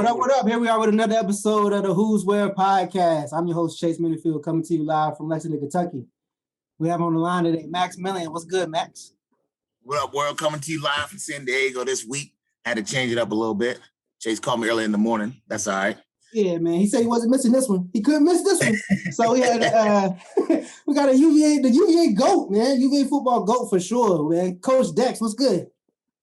What up, what up? Here we are with another episode of the Hooswhere podcast. I'm your host, Chase Minnifield, coming to you live from Lexington, Kentucky. We have on the line today Max Milien. What's good, Max? What up, world? Coming to you live from San Diego this week. Had to change it up a little bit. Chase called me early in the morning. That's all right. Yeah, man. He said he wasn't missing this one. He couldn't miss this one. So we had we got the UVA GOAT, man. UVA football GOAT for sure, man. Coach Dex, what's good?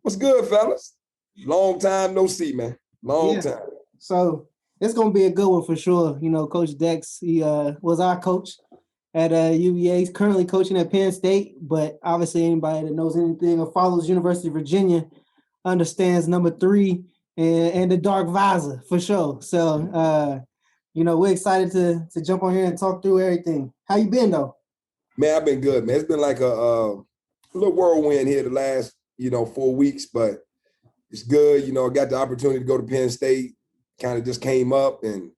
What's good, fellas? Long time no see, man. Long time. So it's gonna be a good one for sure. You know, Coach Dex, he was our coach at UVA. He's currently coaching at Penn State, but obviously anybody that knows anything or follows University of Virginia understands number 3 and the dark visor for sure. So you know, we're excited to jump on here and talk through everything. How you been though? Man, I've been good, man. It's been like a little whirlwind here the last 4 weeks, but it's good. You know, I got the opportunity to go to Penn State, kind of just came up, and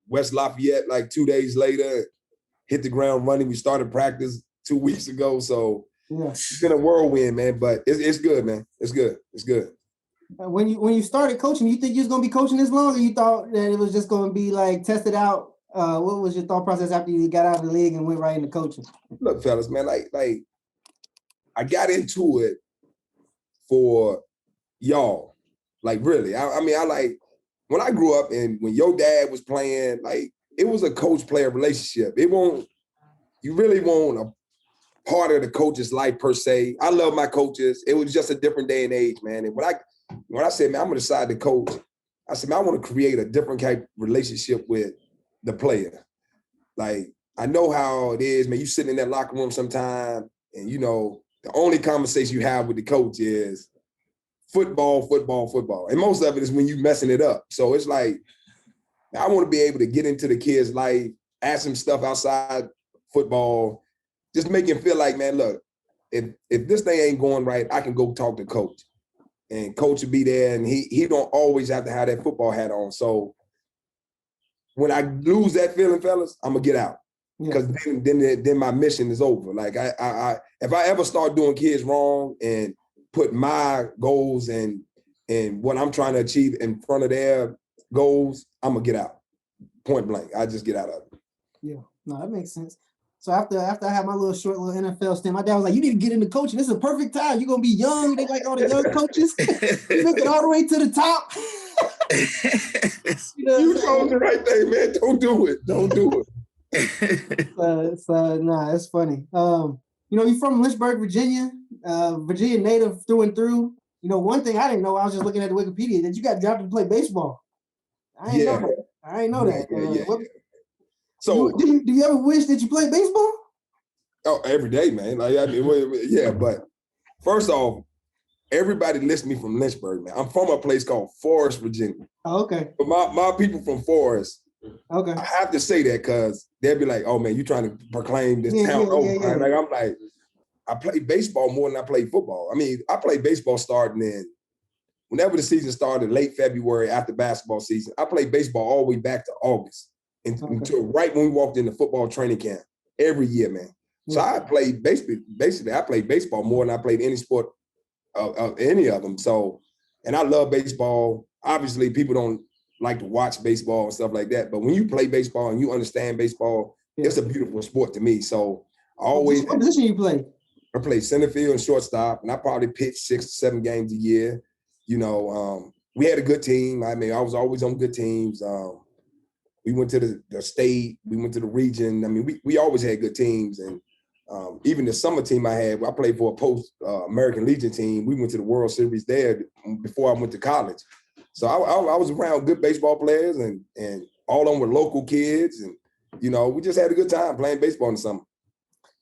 West Lafayette like 2 days later, hit the ground running. We started practice 2 weeks ago. So It's been a whirlwind, man, but it's good, man. It's good. It's good. When you started coaching, you think you was going to be coaching this long, or you thought that it was just going to be like tested out? What was your thought process after you got out of the league and went right into coaching? Look, fellas, man, like I got into it for y'all. Like, really. I mean, I like, when I grew up and when your dad was playing, like, it was a coach-player relationship. You really want a part of the coach's life per se. I love my coaches. It was just a different day and age, man. And when I said, man, I'm going to decide to coach, I said, man, I want to create a different type of relationship with the player. Like, I know how it is, man. You sitting in that locker room sometime and, the only conversation you have with the coach is football. And most of it is when you messing it up. So it's like, I want to be able to get into the kid's life, ask him stuff outside football, just make him feel like, man, look, if this thing ain't going right, I can go talk to coach. And coach will be there, and he don't always have to have that football hat on. So when I lose that feeling, fellas, I'm going to get out. Because then my mission is over. Like, if I ever start doing kids wrong and put my goals and what I'm trying to achieve in front of their goals, I'm going to get out. Point blank. I just get out of it. Yeah. No, that makes sense. So after I had my short NFL stint, my dad was like, you need to get into coaching. This is a perfect time. You're going to be young. They like all the young coaches. You make it all the way to the top. You told the right thing, man. Don't do it. Nah, it's funny. You're from Lynchburg, Virginia, Virginia native through and through. One thing I didn't know, I was just looking at the Wikipedia, that you got drafted to play baseball. I ain't know that. So do you ever wish that you played baseball? Oh, every day, man. But first off, everybody lists me from Lynchburg, man. I'm from a place called Forrest, Virginia. Oh, okay. But my people from Forrest, okay, I have to say that because they'll be like, oh, man, you trying to proclaim this town over. Yeah. Like, I'm like, I play baseball more than I play football. I mean, I played baseball starting in, whenever the season started, late February after basketball season. I played baseball all the way back to August until right when we walked into football training camp every year, man. So I played basically I played baseball more than I played any sport of any of them. So, and I love baseball. Obviously, people don't like to watch baseball and stuff like that. But when you play baseball and you understand baseball, it's a beautiful sport to me. So I always— What position you play? I play center field and shortstop, and I probably pitch 6 to 7 games a year. We had a good team. I mean, I was always on good teams. We went to the state. We went to the region. I mean, we always had good teams. And even the summer team I played for a post-American Legion team. We went to the World Series there before I went to college. So I was around good baseball players, and all of them were local kids. And, we just had a good time playing baseball in the summer.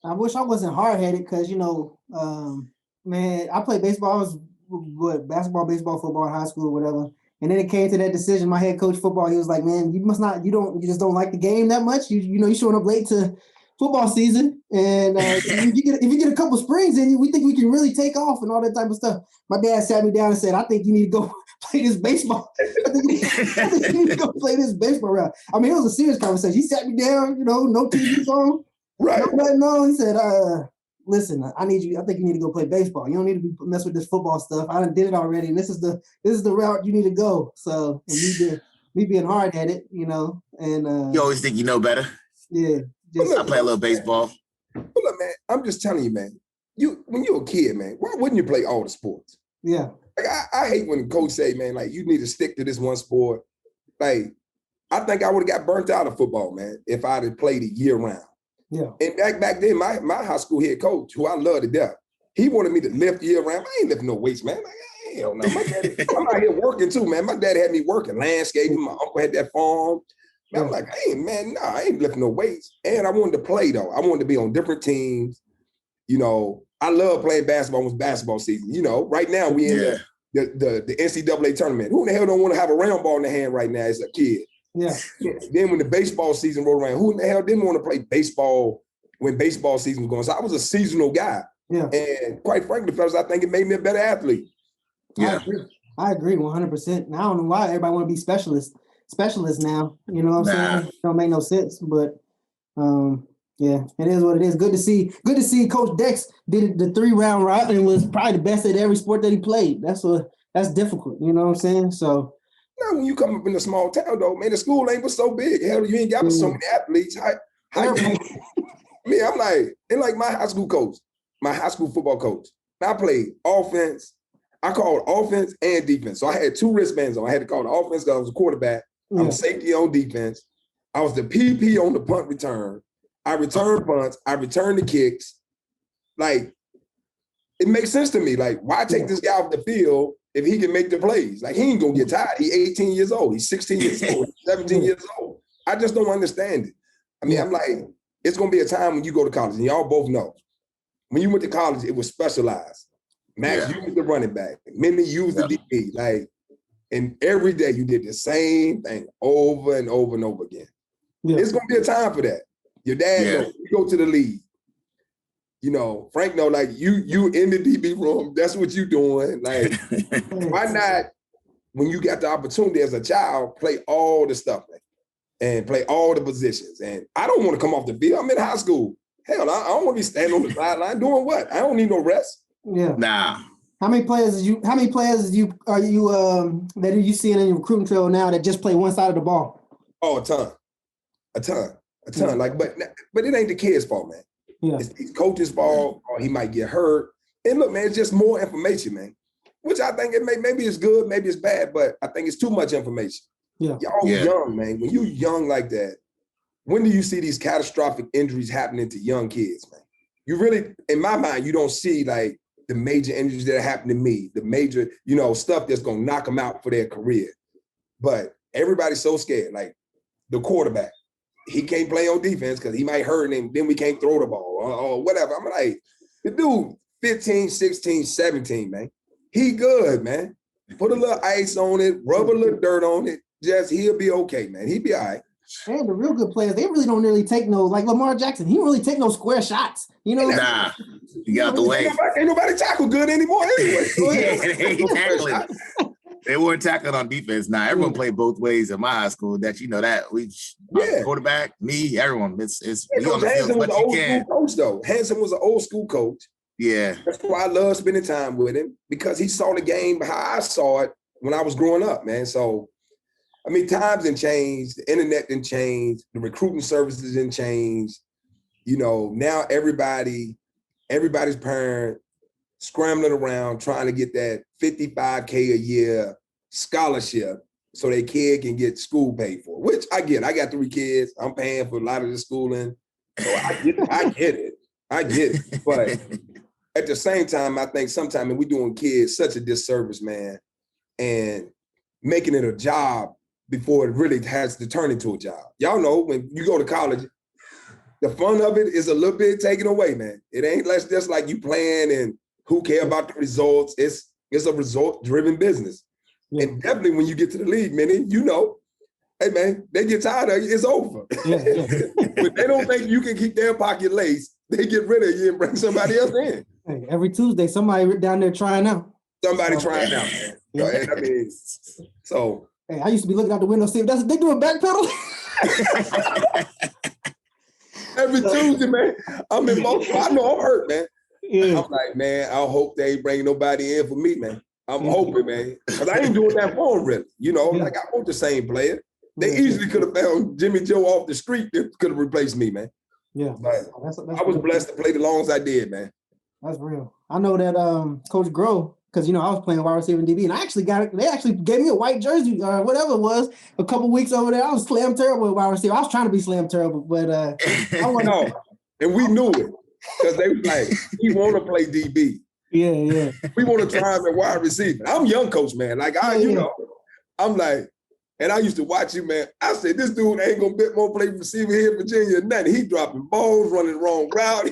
I wish I wasn't hard-headed because, man, I played baseball. I was basketball, baseball, football in high school, whatever. And then it came to that decision. My head coach football, he was like, man, you just don't like the game that much. You showing up late to football season. And if you get a couple springs in you, we think we can really take off and all that type of stuff. My dad sat me down and said, I think you need to go play this baseball. I think you need to go play this baseball round. I mean, it was a serious conversation. He sat me down, no TVs on. Right. No. He said, listen, I think you need to go play baseball. You don't need to mess with this football stuff. I did it already. And this is the route you need to go. So, and me being hard at it, you know, and You always think you know better. yeah. I play a little baseball. But look, man, I'm just telling you, man, when you're a kid, man, why wouldn't you play all the sports? Yeah. Like I hate when the coach say, man, like you need to stick to this one sport. Like, I think I would have got burnt out of football, man, if I'd have played it year round. Yeah. And back then, my high school head coach, who I love to death, he wanted me to lift year round. I ain't lifting no weights, man. Like, hell no. I'm out here working too, man. My dad had me working landscaping. My uncle had that farm. Man, I'm like, hey, man, I ain't lifting no weights. And I wanted to play, though. I wanted to be on different teams. You know, I love playing basketball when it's basketball season. You know, right now we in the NCAA tournament. Who in the hell don't want to have a round ball in the hand right now as a kid? Yeah. Then when the baseball season rolled around, who in the hell didn't want to play baseball when baseball season was going? So I was a seasonal guy. Yeah. And quite frankly, fellas, I think it made me a better athlete. Yeah. I agree 100%. Now, I don't know why everybody want to be specialists now. You know what I'm saying? It don't make no sense. But yeah, it is what it is. Good to see Coach Dex did the 3-round route and was probably the best at every sport that he played. That's difficult. You know what I'm saying? So now, when you come up in a small town, though, man, the school ain't but so big. Hell, you ain't got so many athletes. I'm like, and like my high school coach, my high school football coach, I played offense. I called offense and defense. So I had 2 wristbands on. I had to call the offense because I was a quarterback. I was safety on defense. I was the PP on the punt return. I returned punts. I returned the kicks. Like, it makes sense to me. Like, why take this guy off the field if he can make the plays? Like, he ain't gonna get tired. He's 18 years old. He's 16 years old. He's 17 years old. I just don't understand it. I mean, I'm like, it's gonna be a time when you go to college, and y'all both know. When you went to college, it was specialized. Max, you was the running back. Minnie, you was the DB. Like, and every day you did the same thing over and over and over again. Yeah. It's gonna be a time for that. Your dad knows. You go to the league. You know, Frank know, like you in the DB room, that's what you doing. Like, why not, when you got the opportunity as a child, play all the stuff, man, and play all the positions? And I don't want to come off the field. I'm in high school. Hell, I don't want to be standing on the sideline doing what? I don't need no rest. Yeah. Nah. How many players are you seeing in your recruiting trail now that just play one side of the ball? Oh, a ton. Like, but it ain't the kid's fault, man. Yeah. It's coach's fault, or he might get hurt. And look, man, it's just more information, man. Which I think maybe it's good, maybe it's bad, but I think it's too much information. Yeah. Y'all young, man. When you young like that, when do you see these catastrophic injuries happening to young kids, man? You really, in my mind, you don't see like the major injuries that happen to me, the major, stuff that's gonna knock them out for their career. But everybody's so scared. Like the quarterback, he can't play on defense because he might hurt him, then we can't throw the ball or whatever. I'm like, the dude, 15, 16, 17, man. He good, man. Put a little ice on it, rub a little dirt on it. He'll be okay, man. He'll be all right. And the real good players, they really don't really take no, like Lamar Jackson, he don't really take no square shots. You know? Nah, you got the way. Ain't nobody tackle good anymore anyway. They weren't tackling on defense. Nah, everyone played both ways in my high school. That quarterback, me, everyone. It's we on the field as much as you can. Coach, though. Hanson was an old school coach. Yeah. That's why I love spending time with him, because he saw the game how I saw it when I was growing up, man. So, I mean, times didn't change. The internet didn't change. The recruiting services didn't change. Now everybody's parent scrambling around trying to get that $55K a year scholarship so their kid can get school paid for, which I get. I got 3 kids. I'm paying for a lot of the schooling. So I get it. But at the same time, I think sometimes we're doing kids such a disservice, man, and making it a job before it really has to turn into a job. Y'all know when you go to college, the fun of it is a little bit taken away, man. It ain't just like you playing and who care about the results. It's a result-driven business. Yeah. And definitely when you get to the league, Minnie, hey, man, they get tired of you, it's over. Yeah. When they don't think you can keep their pocket laced, they get rid of you and bring somebody else in. Hey, every Tuesday, somebody down there trying out. Trying out, man. Yeah. And I mean, so... Hey, I used to be looking out the window, see if they do a back pedal. Every Tuesday, man, I'm in Baltimore. I know I'm hurt, man. Yeah. I'm like, man, I hope they ain't bring nobody in for me, man. I'm hoping, man, because I ain't doing that for them, really. You know, like I want the same player. They easily could have found Jimmy Joe off the street that could have replaced me, man. Yeah. But I was blessed to play the long as I did, man. That's real. I know that Coach Groh, because I was playing wide receiver and DB, and I actually they actually gave me a white jersey or whatever it was a couple weeks over there. I was slam terrible at wide receiver. I was trying to be slam terrible, but I wasn't. No, and we knew it because they was like, he want to play DB. Yeah. We want to try him at wide receiver. I'm young coach, man. Like you know, I'm like, and I used to watch you, man. I said, this dude ain't gonna bit more play receiver here in Virginia than nothing. He dropping balls, running the wrong route.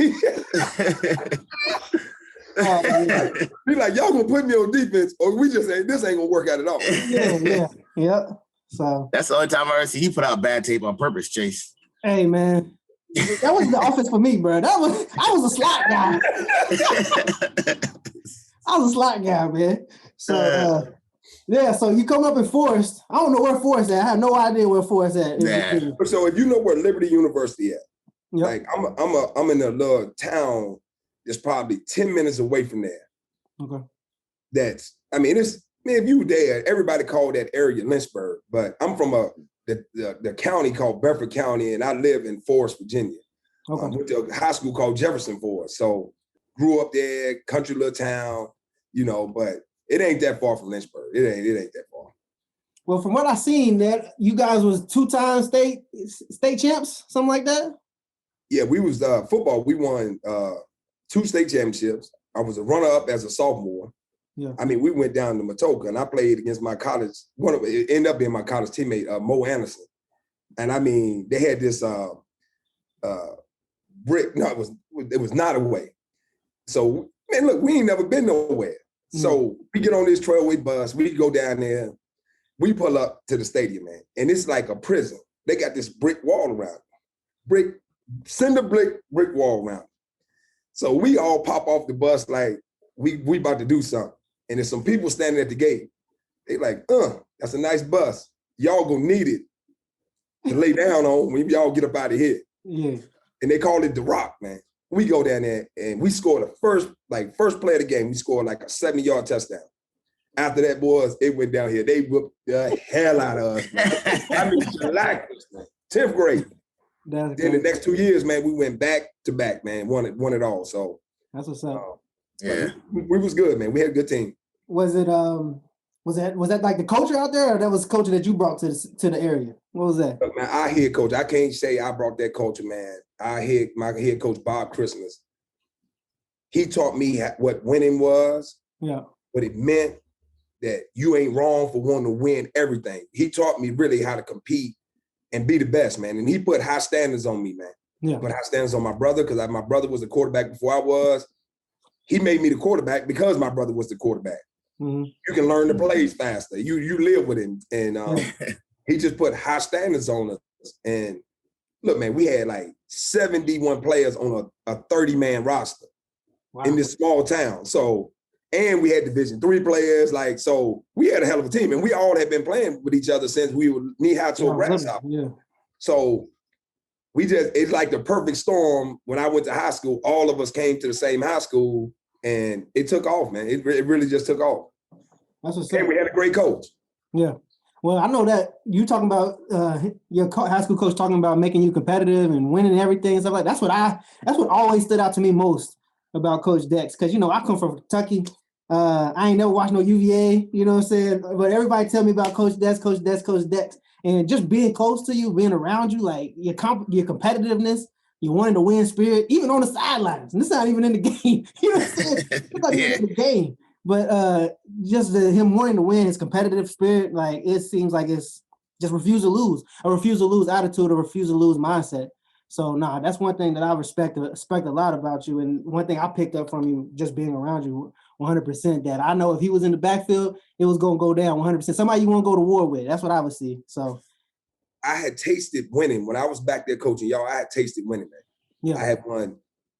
Be like, y'all gonna put me on defense, or we just say this ain't gonna work out at all. Yeah. So that's the only time I ever see he put out bad tape on purpose, Chase. Hey, man. That was the offense for me, bro. I was a slot guy. I was a slot guy, man. So so you come up in Forrest. I don't know where Forrest at. I have no idea where Forrest at. So if you know where Liberty University at, like I'm in a little town that's probably 10 minutes away from there. Okay. It's if you there, everybody called that area Lynchburg, but I'm from the county called Bedford County, and I live in Forrest, Virginia. Okay. Went to a high school called Jefferson Forest. So grew up there, country little town, but it ain't that far from Lynchburg. It ain't that far. Well, from what I seen, that you guys was 2-time state champs, something like that. Yeah, we was football. We won 2 state championships. I was a runner-up as a sophomore. Yeah. We went down to Matoka, and I played against my college. It ended up being my college teammate, Mo Anderson. And they had this brick. No, it was not away. So, man, look, we ain't never been nowhere. So we get on this trailway bus. We go down there. We pull up to the stadium, man, and it's like a prison. They got this brick wall around it. Cinder brick wall around it. So we all pop off the bus like we about to do something. And there's some people standing at the gate. They like, that's a nice bus. Y'all gonna need it to lay down on when y'all get up out of here. Yeah. And they call it the Rock, man. We go down there and we scored first play of the game. We scored like a 70-yard touchdown. After that, boys, it went down here. They whooped the hell out of us, man. Like 10th grade. Then the next 2 years, man, we went back to back, man. Won it all. So that's what's up. We was good, man. We had a good team. Was it was that like the culture out there, or that was culture that you brought to the area? What was that? Look, man, I head coach. I can't say I brought that culture, man. My head coach, Bob Christmas. He taught me what winning was. Yeah. What it meant, that you ain't wrong for wanting to win everything. He taught me really how to compete and be the best, man. And he put high standards on me, man. Yeah. Put high standards on my brother, because my brother was the quarterback before I was. He made me the quarterback because my brother was the quarterback. Mm-hmm. You can learn the plays faster. You live with him. And he just put high standards on us. And look, man, we had like 71 players on a 30-man roster in this small town. So, and we had Division III players. So we had a hell of a team. And we all had been playing with each other since we were knee-high to a grasshopper. Yeah. So it's like the perfect storm. When I went to high school, all of us came to the same high school, and it took off, man. It really just took off. That's what's and we had a great coach. Yeah. Well, I know that you talking about your high school coach talking about making you competitive and winning everything and stuff like that. That's what always stood out to me most about Coach Dex. Because, I come from Kentucky. I ain't never watched no UVA, you know what I'm saying? But everybody tell me about Coach Dex. And just being close to you, being around you, like your competitiveness, you wanting to win spirit, even on the sidelines. And this not even in the game. You know what I'm saying? It's not even in the game. But just him wanting to win, his competitive spirit, like it seems like it's just refuse to lose attitude, or refuse to lose mindset. So that's one thing that I respect a lot about you. And one thing I picked up from you just being around you 100%, that I know if he was in the backfield, it was going to go down 100%. Somebody you want to go to war with. That's what I would see. So I had tasted winning when I was back there coaching y'all. I had tasted winning, man. Yeah. I had won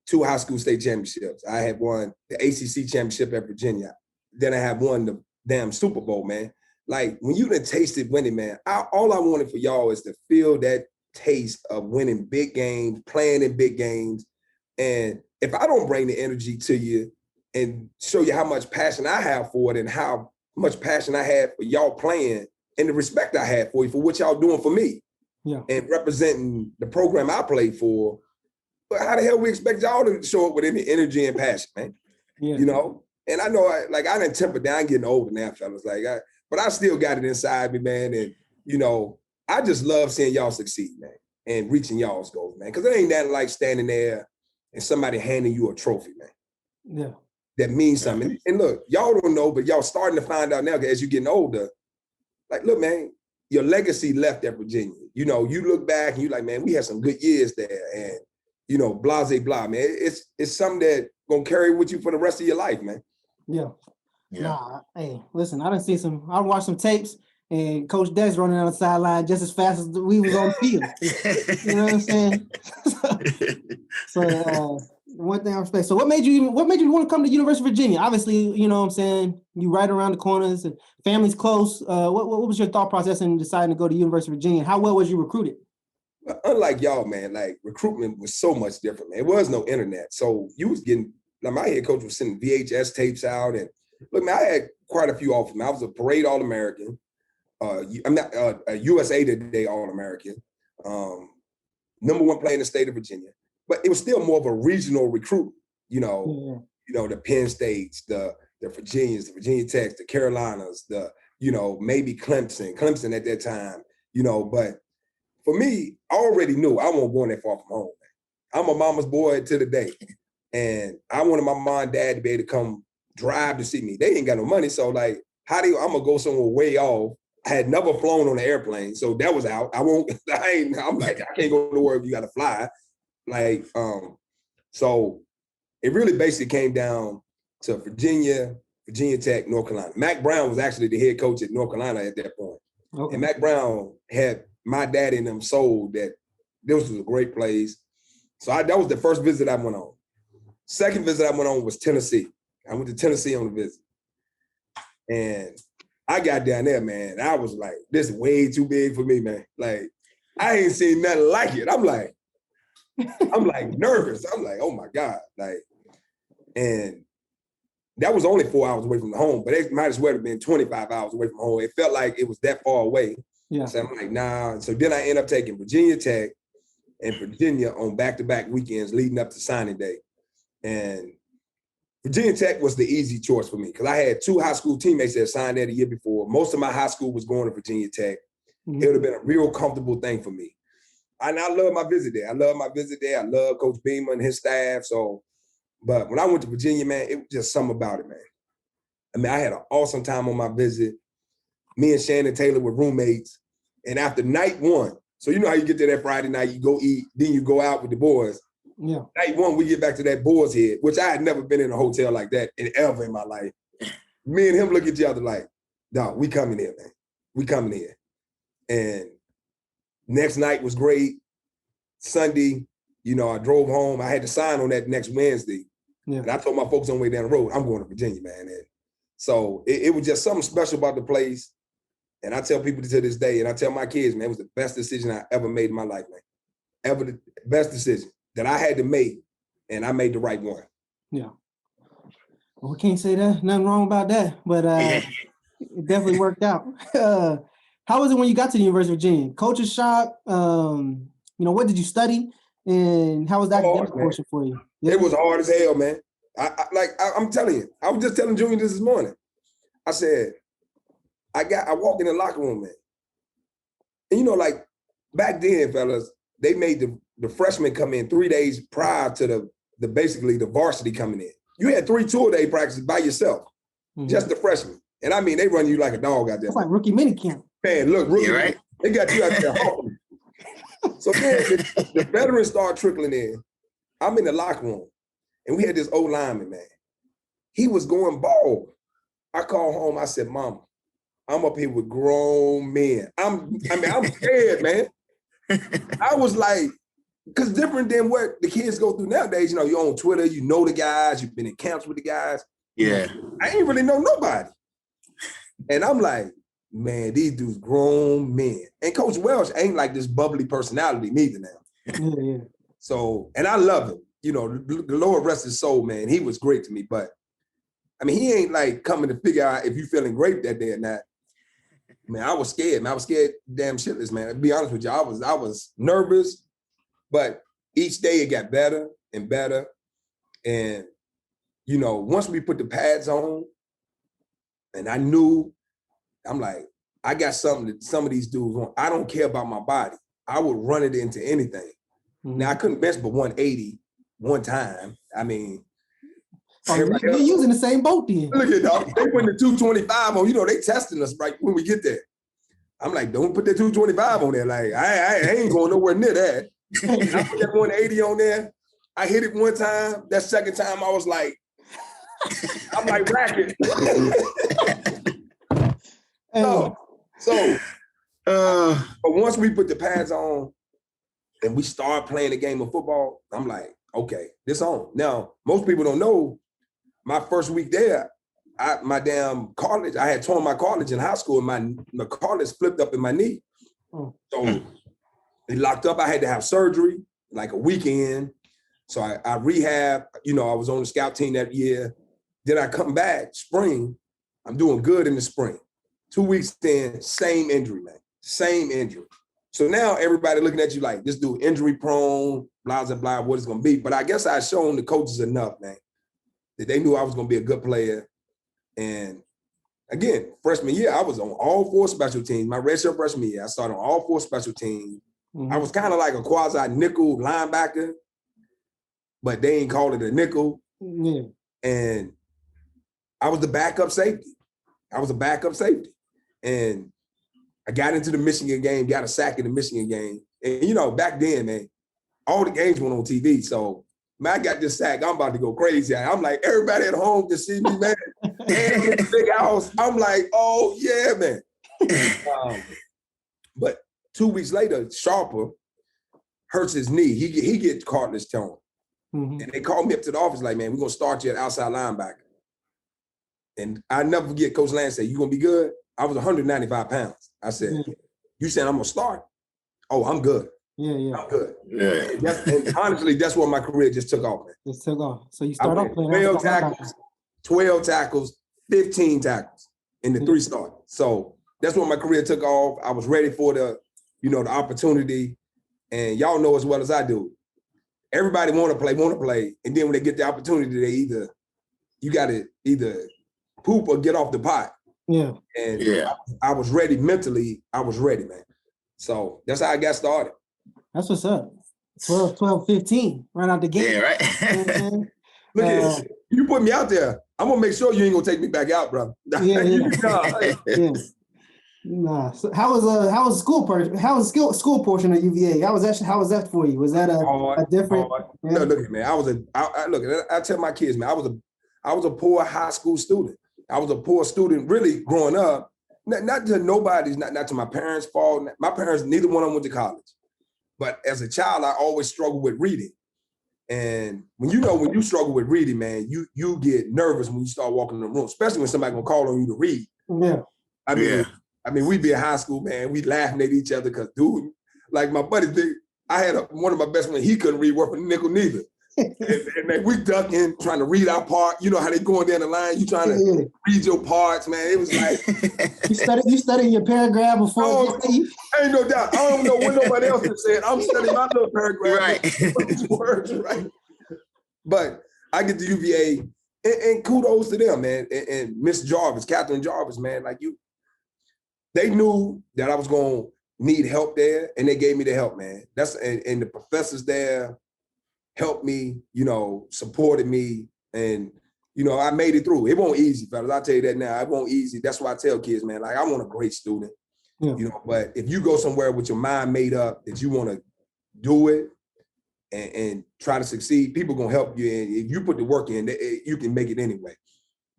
2 high school state championships. I had won the ACC championship at Virginia. Then I had won the damn Super Bowl, man. Like when you done tasted winning, man, all I wanted for y'all is to feel that taste of winning big games, playing in big games. And if I don't bring the energy to you and show you how much passion I have for it and how much passion I have for y'all playing and the respect I have for you, for what y'all doing for me and representing the program I played for, but how the hell we expect y'all to show up with any energy and passion, man? Yeah. You know? And I know, I done tempered down. I'm getting older now, fellas. But I still got it inside me, man. And, you know, I just love seeing y'all succeed, man, and reaching y'all's goals, man. Because it ain't that like standing there and somebody handing you a trophy, man. Yeah. That means something. And look, y'all don't know, but y'all starting to find out now as you're getting older. Like, look, man, your legacy left at Virginia. You know, you look back and you're like, man, we had some good years there. And, you know, blah, blah, man. It's something that gonna carry with you for the rest of your life, man. Yeah. Nah, hey, listen, I watched some tapes and Coach Des running on the sideline just as fast as we was on the field. You know what I'm saying? so one thing I respect. So what made you want to come to University of Virginia? Obviously, you know what I'm saying, you right around the corners and family's close. What was your thought process in deciding to go to University of Virginia? How well was you recruited? Well, unlike y'all, man, like recruitment was so much different, man. It was no internet. So you was getting, like my head coach was sending VHS tapes out. And look, man, I had quite a few offers. I was a parade All American. I'm not a USA Today All American. #1 player in the state of Virginia. But it was still more of a regional recruit, you know, the Penn States, the Virginians, the Virginia Techs, the Carolinas, maybe Clemson at that time, but for me, I already knew I wasn't going that far from home. Man. I'm a mama's boy to the day. And I wanted my mom and dad to be able to come drive to see me. They ain't got no money. So I'm gonna go somewhere way off. I had never flown on an airplane. So that was out. I'm like, I can't go nowhere if you gotta fly. So it really basically came down to Virginia Tech, North Carolina. Mac Brown was actually the head coach at North Carolina at that point. Okay. And Mac Brown had my dad and them sold that this was a great place. So that was the first visit I went on. Second visit I went on was Tennessee. I went to Tennessee on a visit. And I got down there, man. I was like, this is way too big for me, man. Like, I ain't seen nothing like it. I'm like nervous. I'm like, oh my God. And that was only 4 hours away from the home, but it might as well have been 25 hours away from home. It felt like it was that far away. Yeah. So I'm like, nah. So then I end up taking Virginia Tech and Virginia on back-to-back weekends leading up to signing day. And Virginia Tech was the easy choice for me because I had 2 high school teammates that signed there the year before. Most of my high school was going to Virginia Tech. Mm-hmm. It would have been a real comfortable thing for me. And I love my visit there. I love Coach Beamer and his staff. But when I went to Virginia, man, it was just something about it, man. I mean, I had an awesome time on my visit. Me and Shannon Taylor were roommates. And after night 1, so you know how you get there that Friday night, you go eat, then you go out with the boys. Yeah. Night 1, we get back to that boys' head, which I had never been in a hotel like that ever in my life. Me and him look at each other like, dog, we coming here, man. We coming here. And next night was great. Sunday, I drove home. I had to sign on that next Wednesday. Yeah. And I told my folks on the way down the road, I'm going to Virginia, man. And so it was just something special about the place. And I tell people to this day, and I tell my kids, man, it was the best decision I ever made in my life, man. Ever the best decision that I had to make, and I made the right one. Yeah. Well, we can't say that. Nothing wrong about that, but it definitely worked out. How was it when you got to the University of Virginia? Culture shock? What did you study? And how was that academic portion for you? Yeah. It was hard as hell, man. I'm telling you, I was just telling Junior this morning. I said, I walk in the locker room, man. And back then, fellas, they made the freshmen come in 3 days prior to the varsity coming in. You had 3 2-day practices by yourself, just the freshmen. And I mean, they run you like a dog out there. It's like rookie minicamp. Man, look, rookie, right? They got you out there. So then the veterans start trickling in. I'm in the locker room, and we had this old lineman, man. He was going bald. I called home. I said, Mama, I'm up here with grown men. I'm scared, man. I was like, because different than what the kids go through nowadays, you're on Twitter, you know the guys, you've been in camps with the guys. Yeah. I ain't really know nobody. And I'm like, man, these dudes grown men. And Coach Welsh ain't like this bubbly personality neither now. Yeah. So, and I love him. the Lord rest his soul, man. He was great to me, but I mean, he ain't like coming to figure out if you feeling great that day or not. Man, I was scared, man. I was scared damn shitless, man. To be honest with you, I was nervous, but each day it got better and better. And, once we put the pads on, and I knew, I'm like, I got something that some of these dudes want. I don't care about my body. I would run it into anything. Mm-hmm. Now, I couldn't bench but 180 one time. I mean, you're using the same boat then. Look at that. They put the 225 on. They testing us right when we get there. I'm like, don't put that 225 on there. Like, I ain't going nowhere near that. I put that 180 on there. I hit it one time. That second time, I was like, I'm like racket. But once we put the pads on and we start playing a game of football, I'm like, okay, this on. Now, most people don't know, my first week there, my damn cartilage, I had torn my cartilage in high school, and my cartilage flipped up in my knee. So it locked up. I had to have surgery like a weekend. So I rehabbed, I was on the scout team that year. Then I come back spring. I'm doing good in the spring. 2 weeks in, same injury, man. Same injury. So now everybody looking at you like, this dude injury prone, blah, blah, blah, what it's going to be. But I guess I shown the coaches enough, man, that they knew I was going to be a good player. And again, freshman year, I was on all 4 special teams. My redshirt freshman year, I started on all 4 special teams. Mm-hmm. I was kind of like a quasi nickel linebacker, but they ain't call it a nickel. Mm-hmm. And I was the backup safety. I was a backup safety. And I got into the Michigan game, got a sack in the Michigan game. And, back then, man, all the games went on TV. So, man, I got this sack. I'm about to go crazy. I'm like, everybody at home can see me, man. And in the big house, I'm like, oh, yeah, man. But 2 weeks later, Sharper hurts his knee. He gets cartilage torn. Mm-hmm. And they called me up to the office like, man, we're going to start you at outside linebacker. And I never forget Coach Lance said, you going to be good? I was 195 pounds. I said, you saying I'm going to start? Oh, I'm good. Yeah. I'm good. Yeah. And honestly, that's what my career just took off, man. Just took off. So you start off playing 12 tackles, 15 tackles in the 3 starts. So that's what my career took off. I was ready for the opportunity. And y'all know as well as I do, everybody want to play. And then when they get the opportunity, you got to either poop or get off the pot. Yeah. And I was ready mentally. I was ready, man. So that's how I got started. That's what's up. 12, 15, right out the gate. Yeah, right. Look at you put me out there. I'm going to make sure you ain't going to take me back out, bro. Yeah. Nah. So how was school portion of UVA? How was that for you? Was that a different? No, look at man. I tell my kids, man, I was a poor high school student. I was a poor student, really growing up. Not to nobody's, not to my parents' fault. My parents, neither one of them went to college. But as a child, I always struggled with reading. And when you struggle with reading, man, you get nervous when you start walking in the room, especially when somebody gonna call on you to read. Yeah. I mean, we'd be in high school, man. We laughing at each other because, dude, like my buddy, I had one of my best friends, he couldn't read worth a nickel neither. and man, we ducking, trying to read our part. You know how they going down the line, you trying to read your parts, man. It was like you studying your paragraph before. Oh, ain't no doubt. I don't know what nobody else has said. I'm studying my little paragraph. Right. Words, right. But I get to UVA, and kudos to them, man. And Miss Jarvis, Catherine Jarvis, man, like they knew that I was going to need help there, and they gave me the help, man. And the professors there helped me, supported me, and, I made it through. It won't easy, fellas. I'll tell you that now. It won't easy. That's why I tell kids, man, like, I want a great student, but if you go somewhere with your mind made up that you want to do it and try to succeed, people going to help you. And if you put the work in, you can make it anyway.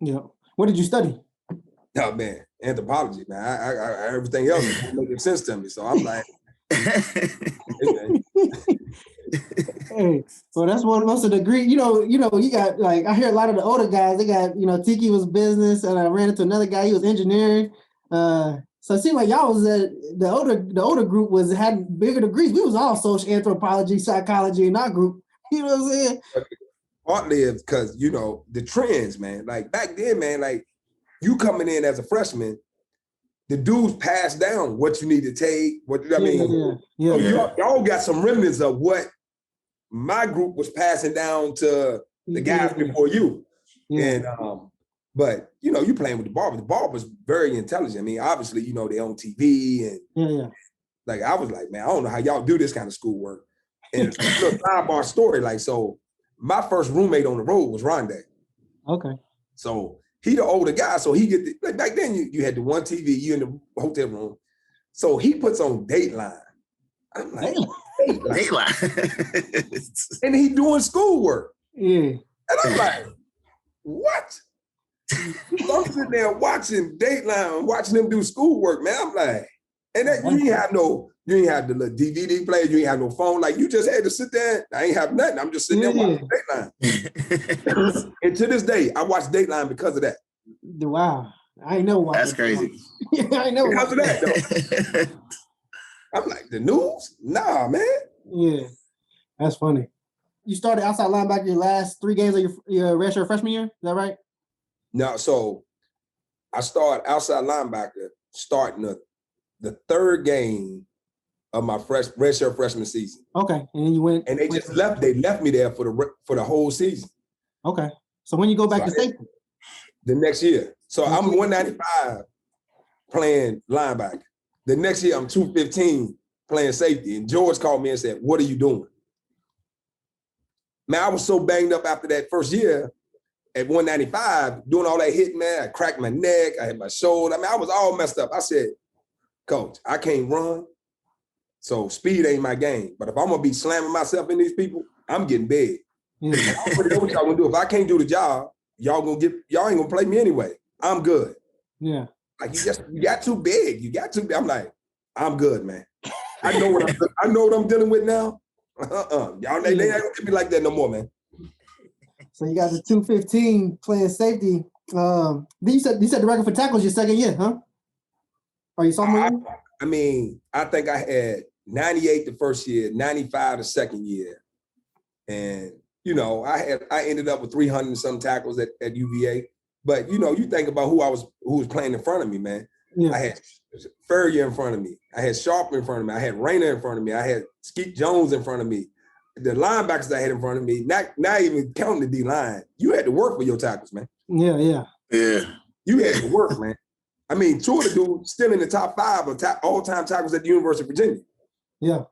Yeah. What did you study? Oh, man, anthropology, man. I everything else is making sense to me. So I'm like, hey, so that's most of the degree. You got like I hear a lot of the older guys. They got Tiki was business, and I ran into another guy. He was engineering. So it seemed like y'all was the older group had bigger degrees. We was all social anthropology, psychology in our group. You know what I'm saying? Partly because, you know, the trends, man. Like back then, man, like you coming in as a freshman, the dudes pass down what you need to take, I mean. So y'all got some remnants of what my group was passing down to the guys before you. And but you know, you playing with the barber. The barber's very intelligent. I mean, obviously, you know, they on TV and like I was like, man, I don't know how y'all do this kind of schoolwork. And it's a little sidebar story, like, so my first roommate on the road was Rondé. Okay. So he the older guy, so he get like back then you had the one TV, you in the hotel room. So he puts on Dateline. I'm like, Dateline. And he doing schoolwork. Yeah. And I'm like, what? So I'm sitting there watching Dateline, watching them do schoolwork, man. I'm like, and that, you ain't have the little DVD player, you ain't have no phone. Like you just had to sit there. I ain't have nothing. I'm just sitting there watching Dateline. And to this day, I watch Dateline because of that. Wow. I know why. That's crazy. I know because of that, though. I'm like, the news? Nah, man. Yeah. That's funny. You started outside linebacker your last 3 games of your redshirt freshman year? Is that right? No, so I started outside linebacker starting the 3rd game of my redshirt freshman season. Okay, and then you went. And they left me there for the whole season. Okay, so when you go back to safety? The next year. So I'm 195 playing linebacker. The next year I'm 215 playing safety. And George called me and said, "What are you doing?" Man, I was so banged up after that first year at 195, doing all that hitting, man. I cracked my neck, I had my shoulder. I mean, I was all messed up. I said, "Coach, I can't run, so speed ain't my game. But if I'm gonna be slamming myself in these people, I'm getting big. Yeah. I already know what y'all gonna do. If I can't do the job, y'all ain't gonna play me anyway. I'm good." Yeah. Like you got too big. You got too big. I'm like, I'm good, man. I know what I'm dealing with now. Y'all they ain't gonna be like that no more, man. So you got the 215 playing safety. Then you said the record for tackles your second year, huh? Are you sophomore? I mean, I think I had 98 the first year, 95 the second year, and you know, I ended up with 300 and some tackles at UVA. But you know, you think about who was playing in front of me, man. Yeah. I had Furrier in front of me. I had Sharp in front of me. I had Rayner in front of me. I had Skeet Jones in front of me. The linebackers I had in front of me, not even counting the D-line, you had to work for your tackles, man. Yeah. You had to work, man. I mean, 2 of the dudes still in the top 5 of all-time tackles at the University of Virginia. Yeah.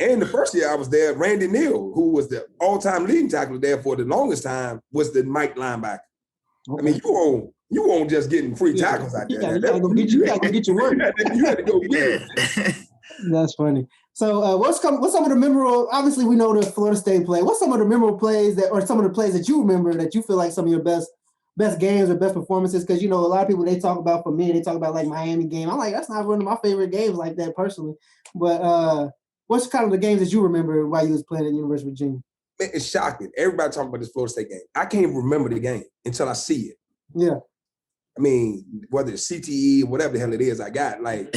And the first year I was there, Randy Neal, who was the all-time leading tackler there for the longest time, was the Mike linebacker. Okay. I mean, you won't just getting free tackles out there. You gotta go get your work. You had to go get it. That's funny. So what's some of the memorable, obviously we know the Florida State play. What's some of the memorable plays or some of the plays that you remember that you feel like some of your best games or best performances? Because, you know, a lot of people, they talk about, for me, they talk about like Miami game. I'm like, that's not one of my favorite games like that personally. But what's kind of the games that you remember while you was playing at the University of Virginia? Man, it's shocking. Everybody talking about this Florida State game. I can't remember the game until I see it. Yeah. I mean, whether it's CTE or whatever the hell it is I got, like,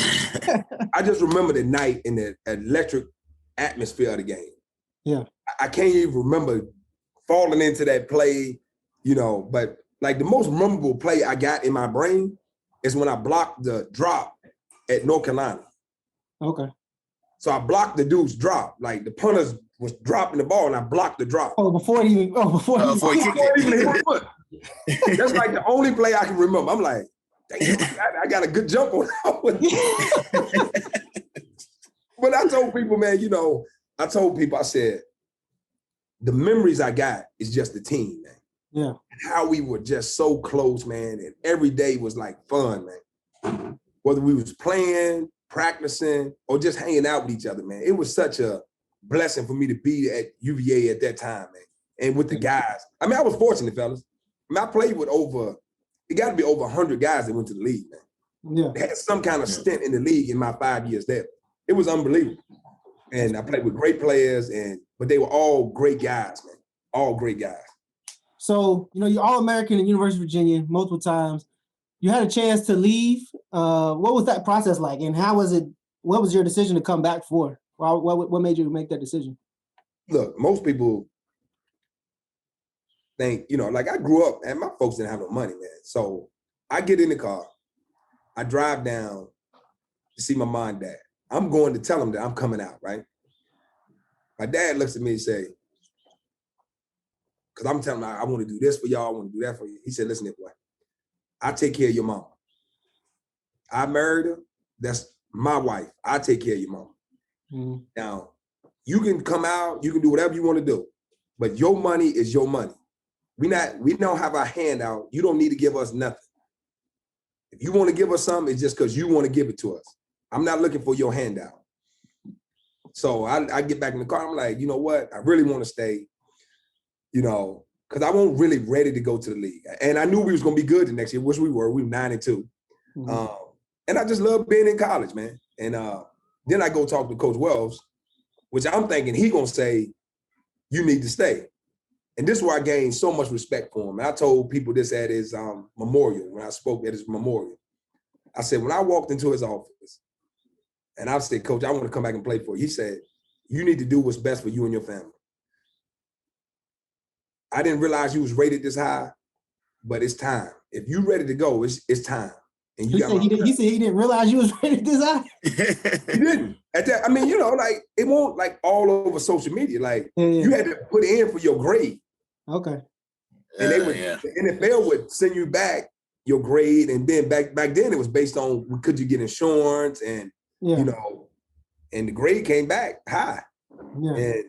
I just remember the night and the electric atmosphere of the game. Yeah. I can't even remember falling into that play, you know, but like the most memorable play I got in my brain is when I blocked the drop at North Carolina. Okay. So I blocked the dude's drop. Like the punters was dropping the ball and I blocked the drop. Before he even hit his foot. That's like the only play I can remember. I'm like, dang, I got a good jump on that one. But I told people, man, you know, I said, the memories I got is just the team, man. Yeah. And how we were just so close, man. And every day was like fun, man. Whether we was playing, practicing, or just hanging out with each other, man. It was such a blessing for me to be at UVA at that time, man. And with the guys. I mean, I was fortunate, fellas. I mean, I played with it got to be over 100 guys that went to the league, man. Yeah. They had some kind of stint in the league in my 5 years there. It was unbelievable. And I played with great players, but they were all great guys, man. All great guys. So, you know, you're All-American at University of Virginia multiple times. You had a chance to leave. What was that process like? And what was your decision to come back for? What made you make that decision? Look, most people think, you know, like I grew up and my folks didn't have no money, man. So I get in the car, I drive down to see my mom and dad. I'm going to tell them that I'm coming out, right? My dad looks at me and say, because I'm telling him I want to do this for y'all, I want to do that for you. He said, listen here, boy, I take care of your mom. I married her, that's my wife. I take care of your mom. Mm-hmm. Now, you can come out, you can do whatever you want to do, but your money is your money. We don't have our hand out. You don't need to give us nothing. If you want to give us something, it's just because you want to give it to us. I'm not looking for your handout. So I get back in the car. I'm like, you know what? I really want to stay, you know, because I wasn't really ready to go to the league. And I knew we was going to be good the next year, which we were. We were 9-2. Mm-hmm. And I just love being in college, man. And then I go talk to Coach Wells, which I'm thinking he going to say, you need to stay. And this is where I gained so much respect for him. And I told people this at his memorial, when I spoke at his memorial. I said, when I walked into his office, and I said, Coach, I want to come back and play for you. He said, you need to do what's best for you and your family. I didn't realize you was rated this high, but it's time. If you're ready to go, it's time. And he said he didn't realize you was rated this high? He didn't. At that, I mean, you know, like, it won't like all over social media. Like, you had to put in for your grade. Okay. And they would, the NFL would send you back your grade, and then back then it was based on could you get insurance and you know, and the grade came back high. Yeah. And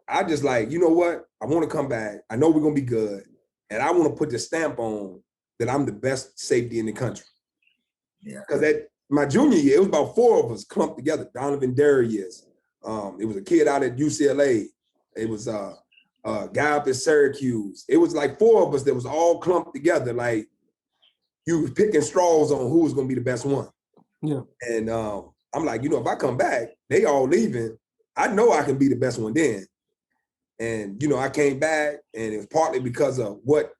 I just like, you know what? I want to come back. I know we're gonna be good, and I want to put the stamp on that I'm the best safety in the country. Yeah. Because at my junior year, it was about 4 of us clumped together. Donovan Darius. It was a kid out at UCLA. It was a guy up in Syracuse. It was like 4 of us that was all clumped together. Like, you was picking straws on who was going to be the best one. Yeah. And I'm like, you know, if I come back, they all leaving. I know I can be the best one then. And, you know, I came back, and it was partly because of what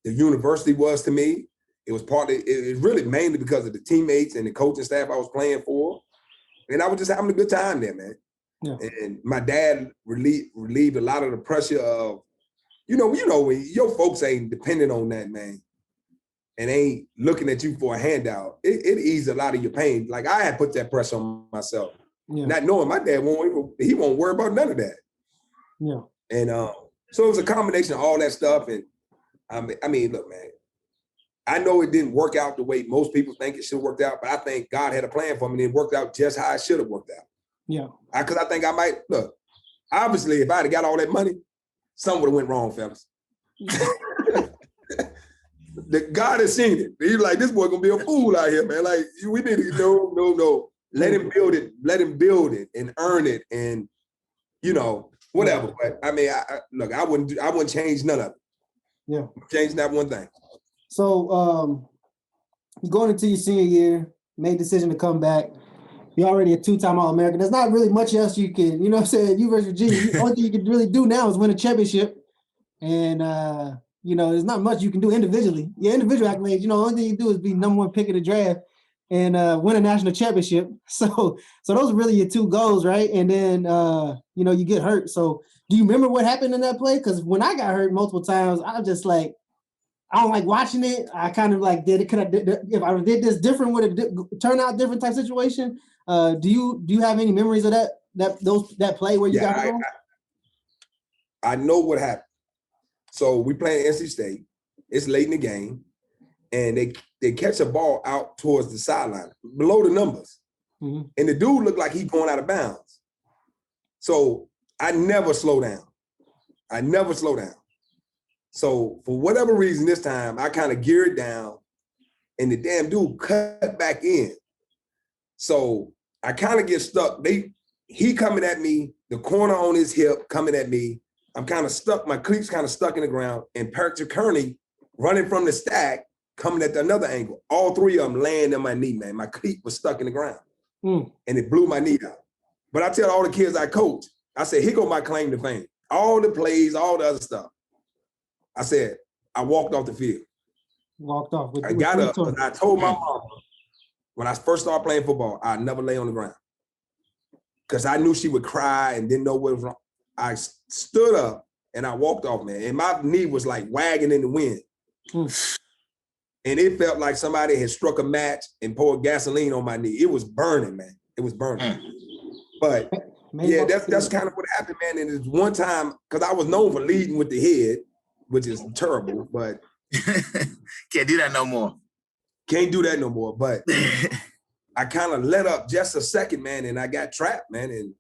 the university was to me. It was really mainly because of the teammates and the coaching staff I was playing for. And I was just having a good time there, man. Yeah. And my dad relieved a lot of the pressure of, you know, when your folks ain't dependent on that, man, and ain't looking at you for a handout, it eased a lot of your pain. Like, I had put that pressure on myself, not knowing my dad he won't worry about none of that. Yeah. And so it was a combination of all that stuff. And I mean, look, man, I know it didn't work out the way most people think it should have worked out, but I think God had a plan for me, and it worked out just how it should have worked out. Yeah. Because I think I might, look, obviously, if I had got all that money, something would have went wrong, fellas. God has seen it. He's like, this boy gonna be a fool out here, man. Like, we need to, no. Let him build it and earn it, and, you know, whatever. But I mean, I wouldn't change none of it. Yeah. Change not one thing. So going into your senior year, made a decision to come back. You're already a 2-time All American. There's not really much else you can, you know what I'm saying, you versus Virginia. The only thing you can really do now is win a championship. And you know, there's not much you can do individually. Your individual accolades, you know, the only thing you do is be #1 pick of the draft and win a national championship. So those are really your 2 goals, right? And then you know, you get hurt. So do you remember what happened in that play? Because when I got hurt multiple times, I was just like, I don't like watching it. I kind of like if I did this different, would it turn out different type situation? Do you have any memories of that play where you got hurt? I know what happened. So we playing NC State. It's late in the game, and they catch a ball out towards the sideline, below the numbers. Mm-hmm. And the dude looked like he's going out of bounds. So I never slow down. So for whatever reason this time, I kind of geared down, and the damn dude cut back in. So I kind of get stuck. He coming at me, the corner on his hip coming at me. I'm kind of stuck. My cleats kind of stuck in the ground, and Patrick Kearney running from the stack, coming at another angle. All 3 of them laying in my knee, man. My cleat was stuck in the ground, and it blew my knee out. But I tell all the kids I coach, I said, here go my claim to fame. All the plays, all the other stuff. I said, I walked off the field. Walked off. I got up, and I told my mom, when I first started playing football, I'd never lay on the ground, because I knew she would cry and didn't know what was wrong. I stood up, and I walked off, man. And my knee was like wagging in the wind. And it felt like somebody had struck a match and poured gasoline on my knee. It was burning, man. It was burning. But yeah, that's kind of what happened, man. And it's one time, because I was known for leading with the head, which is terrible, but can't do that no more. Can't do that no more. But I kind of let up just a second, man, and I got trapped, man. And,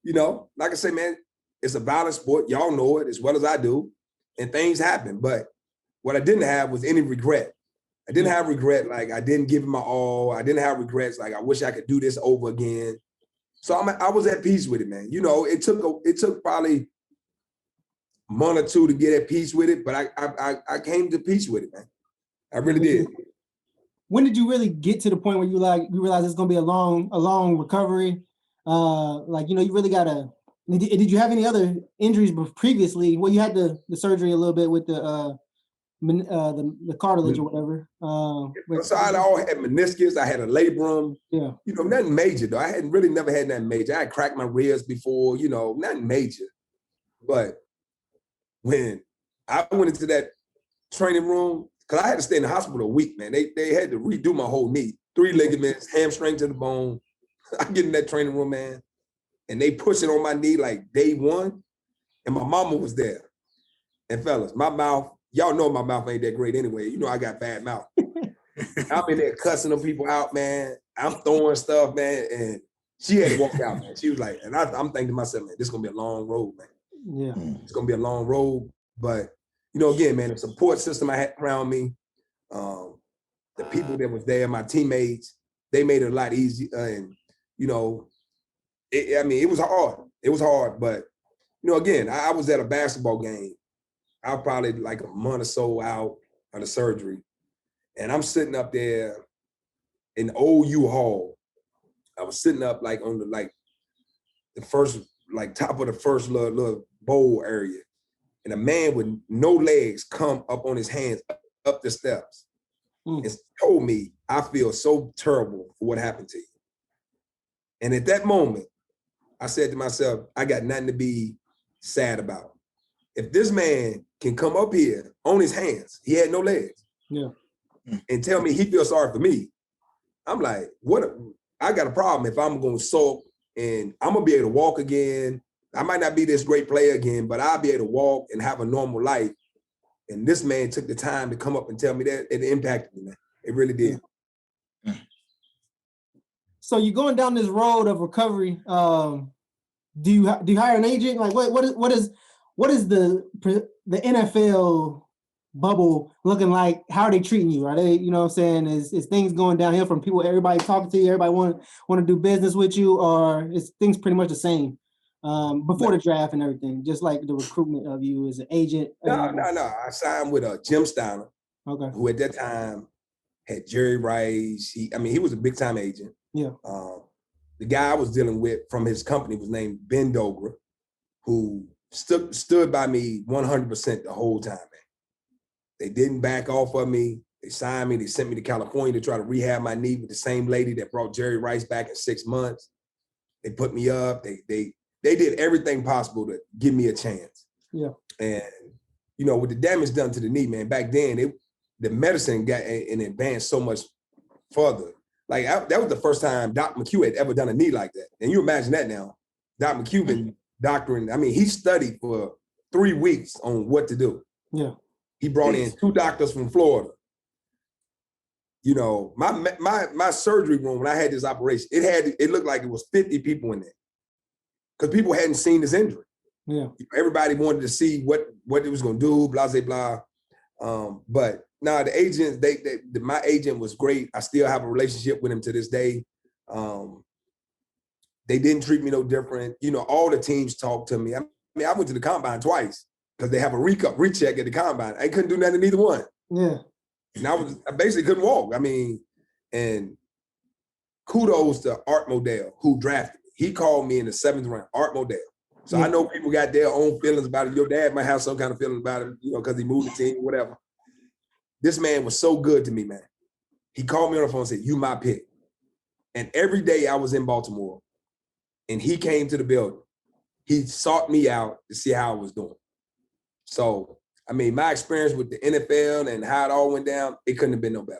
you know, like I say, man, it's a violent sport. Y'all know it as well as I do. And things happen. But what I didn't have was any regret. I didn't have regret, like I didn't give it my all. I didn't have regrets, like I wish I could do this over again. So I was at peace with it, man. You know, it took probably a month or two to get at peace with it, but I came to peace with it, man. I really did. When did you really get to the point where you realize it's gonna be a long recovery? Like, you know, you really gotta. Did you have any other injuries previously? Well, you had the surgery a little bit with the cartilage or whatever. So I all had meniscus. I had a labrum. Yeah. You know, nothing major though. I hadn't really never had nothing major. I had cracked my ribs before. You know, nothing major. But when I went into that training room, because I had to stay in the hospital a week, man. They had to redo my whole knee, 3 ligaments, hamstring to the bone. I get in that training room, man, and they push it on my knee like day one, and my mama was there. And fellas, my mouth. Y'all know my mouth ain't that great anyway. You know I got bad mouth. I'm in there cussing them people out, man. I'm throwing stuff, man. And she had to walk out, man. She was like, and I'm thinking to myself, man, this is going to be a long road, man. Yeah. It's going to be a long road. But, you know, again, man, the support system I had around me, the people that was there, my teammates, they made it a lot easier. And, you know, it was hard. It was hard. But, you know, again, I was at a basketball game. I was probably like a month or so out of the surgery. And I'm sitting up there in the old U-Haul. I was sitting up like on the first, like top of the first little bowl area. And a man with no legs come up on his hands up the steps and told me, I feel so terrible for what happened to you. And at that moment, I said to myself, I got nothing to be sad about. If this man can come up here on his hands, he had no legs, and tell me he feels sorry for me, I'm like, I got a problem if I'm going to sulk and I'm going to be able to walk again. I might not be this great player again, but I'll be able to walk and have a normal life. And this man took the time to come up and tell me that. It impacted me, man. It really did. So you're going down this road of recovery. Do you hire an agent? Like what is the NFL bubble looking like? How are they treating you? Are they, you know what I'm saying, is things going downhill from people, everybody talking to you, everybody want to do business with you, or is things pretty much the same before the draft and everything, just like the recruitment of you as an agent? No. I signed with Jim Steiner, who at that time had Jerry Rice. He was a big time agent. Yeah. The guy I was dealing with from his company was named Ben Dogra, who stood by me 100% the whole time, man. They didn't back off of me. They signed me. They sent me to California to try to rehab my knee with the same lady that brought Jerry Rice back in 6 months. They put me up. They did everything possible to give me a chance. Yeah. And, you know, with the damage done to the knee, man, back then, the medicine got and advanced so much further. Like, that was the first time Doc McHugh had ever done a knee like that. And you imagine that now. Doc McHugh been doctoring. He studied for 3 weeks on what to do. Yeah. He brought in 2 doctors from Florida. You know, my surgery room, when I had this operation, it looked like it was 50 people in there. Because people hadn't seen this injury. Yeah. Everybody wanted to see what it was going to do, blah, blah, blah. But no, the agents, my agent was great. I still have a relationship with him to this day. They didn't treat me no different. You know, all the teams talked to me. I went to the combine twice because they have a recheck at the combine. I couldn't do nothing in either one. Yeah. And I basically couldn't walk. And kudos to Art Modell, who drafted me. He called me in the 7th round, Art Modell. So I know people got their own feelings about it. Your dad might have some kind of feeling about it, you know, because he moved the team, whatever. This man was so good to me, man. He called me on the phone and said, "You my pick." And every day I was in Baltimore and he came to the building, he sought me out to see how I was doing. So, I mean, my experience with the NFL and how it all went down, it couldn't have been no better.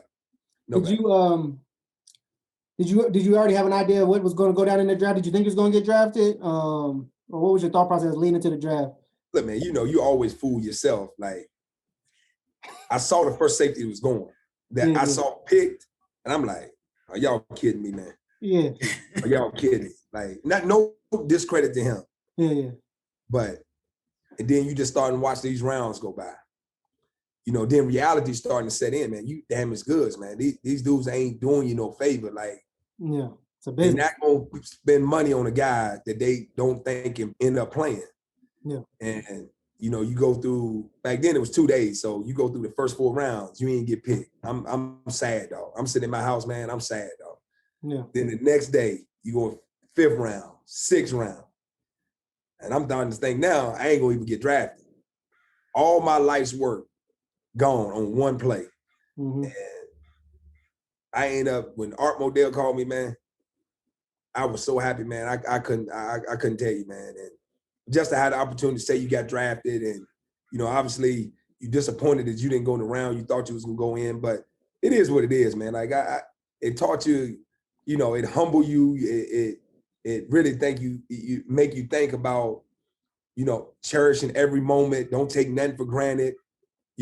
Did you already have an idea of what was going to go down in the draft? Did you think it was going to get drafted? Or what was your thought process leading into the draft? Look, man, you always fool yourself. Like, I saw the first safety was going that I saw picked, and I'm like, are y'all kidding me, man? Yeah. Are y'all kidding? Like, no discredit to him. Yeah. But, and then you just starting to watch these rounds go by. Then reality starting to set in, man. You damaged goods, man. These dudes ain't doing you no favor. Like, yeah, it's a business. They're not gonna spend money on a guy that they don't think can end up playing. Yeah. And you go through, back then it was 2 days. So you go through the first 4 rounds, you ain't get picked. I'm sad, dog. I'm sitting in my house, man. I'm sad, dog. Yeah. Then the next day, you go 5th round, 6th round. And I'm starting to think now, I ain't gonna even get drafted. All my life's work gone on one play. Mm-hmm. And I end up, when Art Modell called me, man, I was so happy, man. I couldn't tell you, man. And just to have the opportunity to say you got drafted, and obviously you're disappointed that you didn't go in the round you thought you was gonna go in, but it is what it is, man. Like it taught you, it humble you, it really make you think about, cherishing every moment, don't take nothing for granted,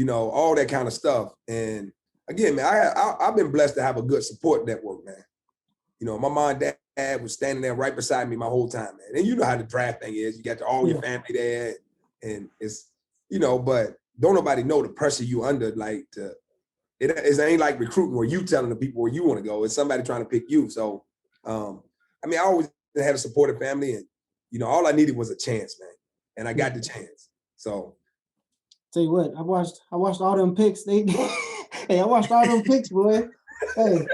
all that kind of stuff. And again, man, I've been blessed to have a good support network, man. My mom and dad was standing there right beside me my whole time, man. And you know how the draft thing is. You got all your family there, and it's, but don't nobody know the pressure you under. Like, it ain't like recruiting where you telling the people where you want to go. It's somebody trying to pick you. So, I always had a supportive family, and all I needed was a chance, man, and I got the chance. So, tell you what, I watched all them picks. I watched all them picks, boy. Hey,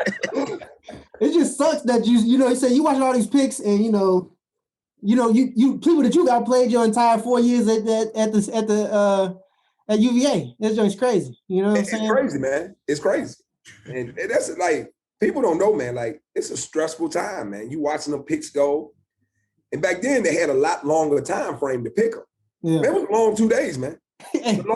it just sucks that you say you watching all these picks, and you people that you got played your entire 4 years at UVA. That's just crazy. You know what I'm saying? It's crazy, man. It's crazy, and that's like, people don't know, man. Like, it's a stressful time, man. You watching them picks go, and back then they had a lot longer time frame to pick them. Yeah, man, it was a long 2 days, man. I ain't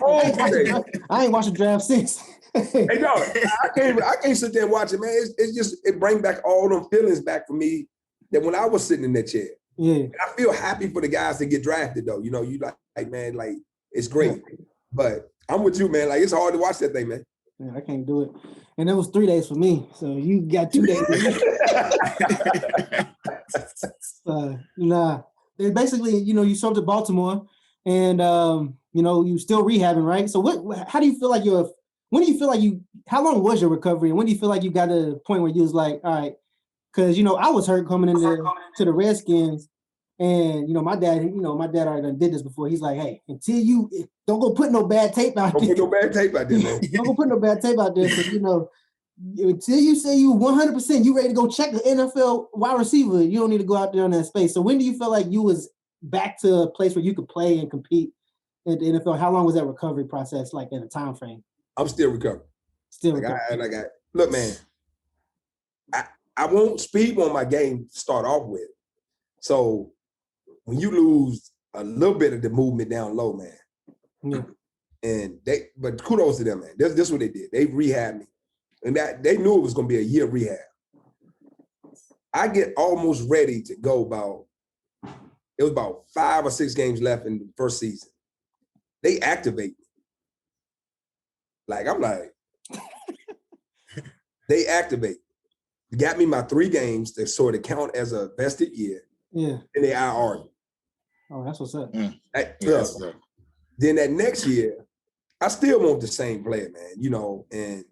watched the draft since. Hey, no, I can't sit there and watch it, man. It's just, it brings back all them feelings back for me that when I was sitting in that chair. Yeah, and I feel happy for the guys that get drafted, though. You like, man, like, it's great. Yeah. But I'm with you, man. Like, it's hard to watch that thing, man. Yeah, I can't do it. And it was 3 days for me, so you got 2 days. Nah. They basically, you sold to Baltimore, and you still rehabbing, right? So how do you feel like how long was your recovery, and when do you feel like you got to the point where you was like, all right, because I was hurt coming into the Redskins, and my dad already done did this before. He's like, hey, until you don't go put no bad tape out there. Don't put no bad tape out there, man. Don't go put no bad tape out there. So, until you say you 100%, you ready to go check the NFL wide receiver, you don't need to go out there on that space. So when do you feel like you was back to a place where you could play and compete at the NFL? How long was that recovery process like in a time frame? I'm still recovering. Recovering. Look, man, I won't speed on my game to start off with. So when you lose a little bit of the movement down low, man, and but kudos to them, man. This is what they did. They rehabbed me, and that they knew it was going to be a year rehab. I get almost ready to go it was about 5 or 6 games left in the first season. They activate me. Like, I'm like, they activate. Got me my 3 games that sort of count as a vested year. Yeah. And they IR me. Oh, that's what's up. Then that next year, I still want the same player, man, and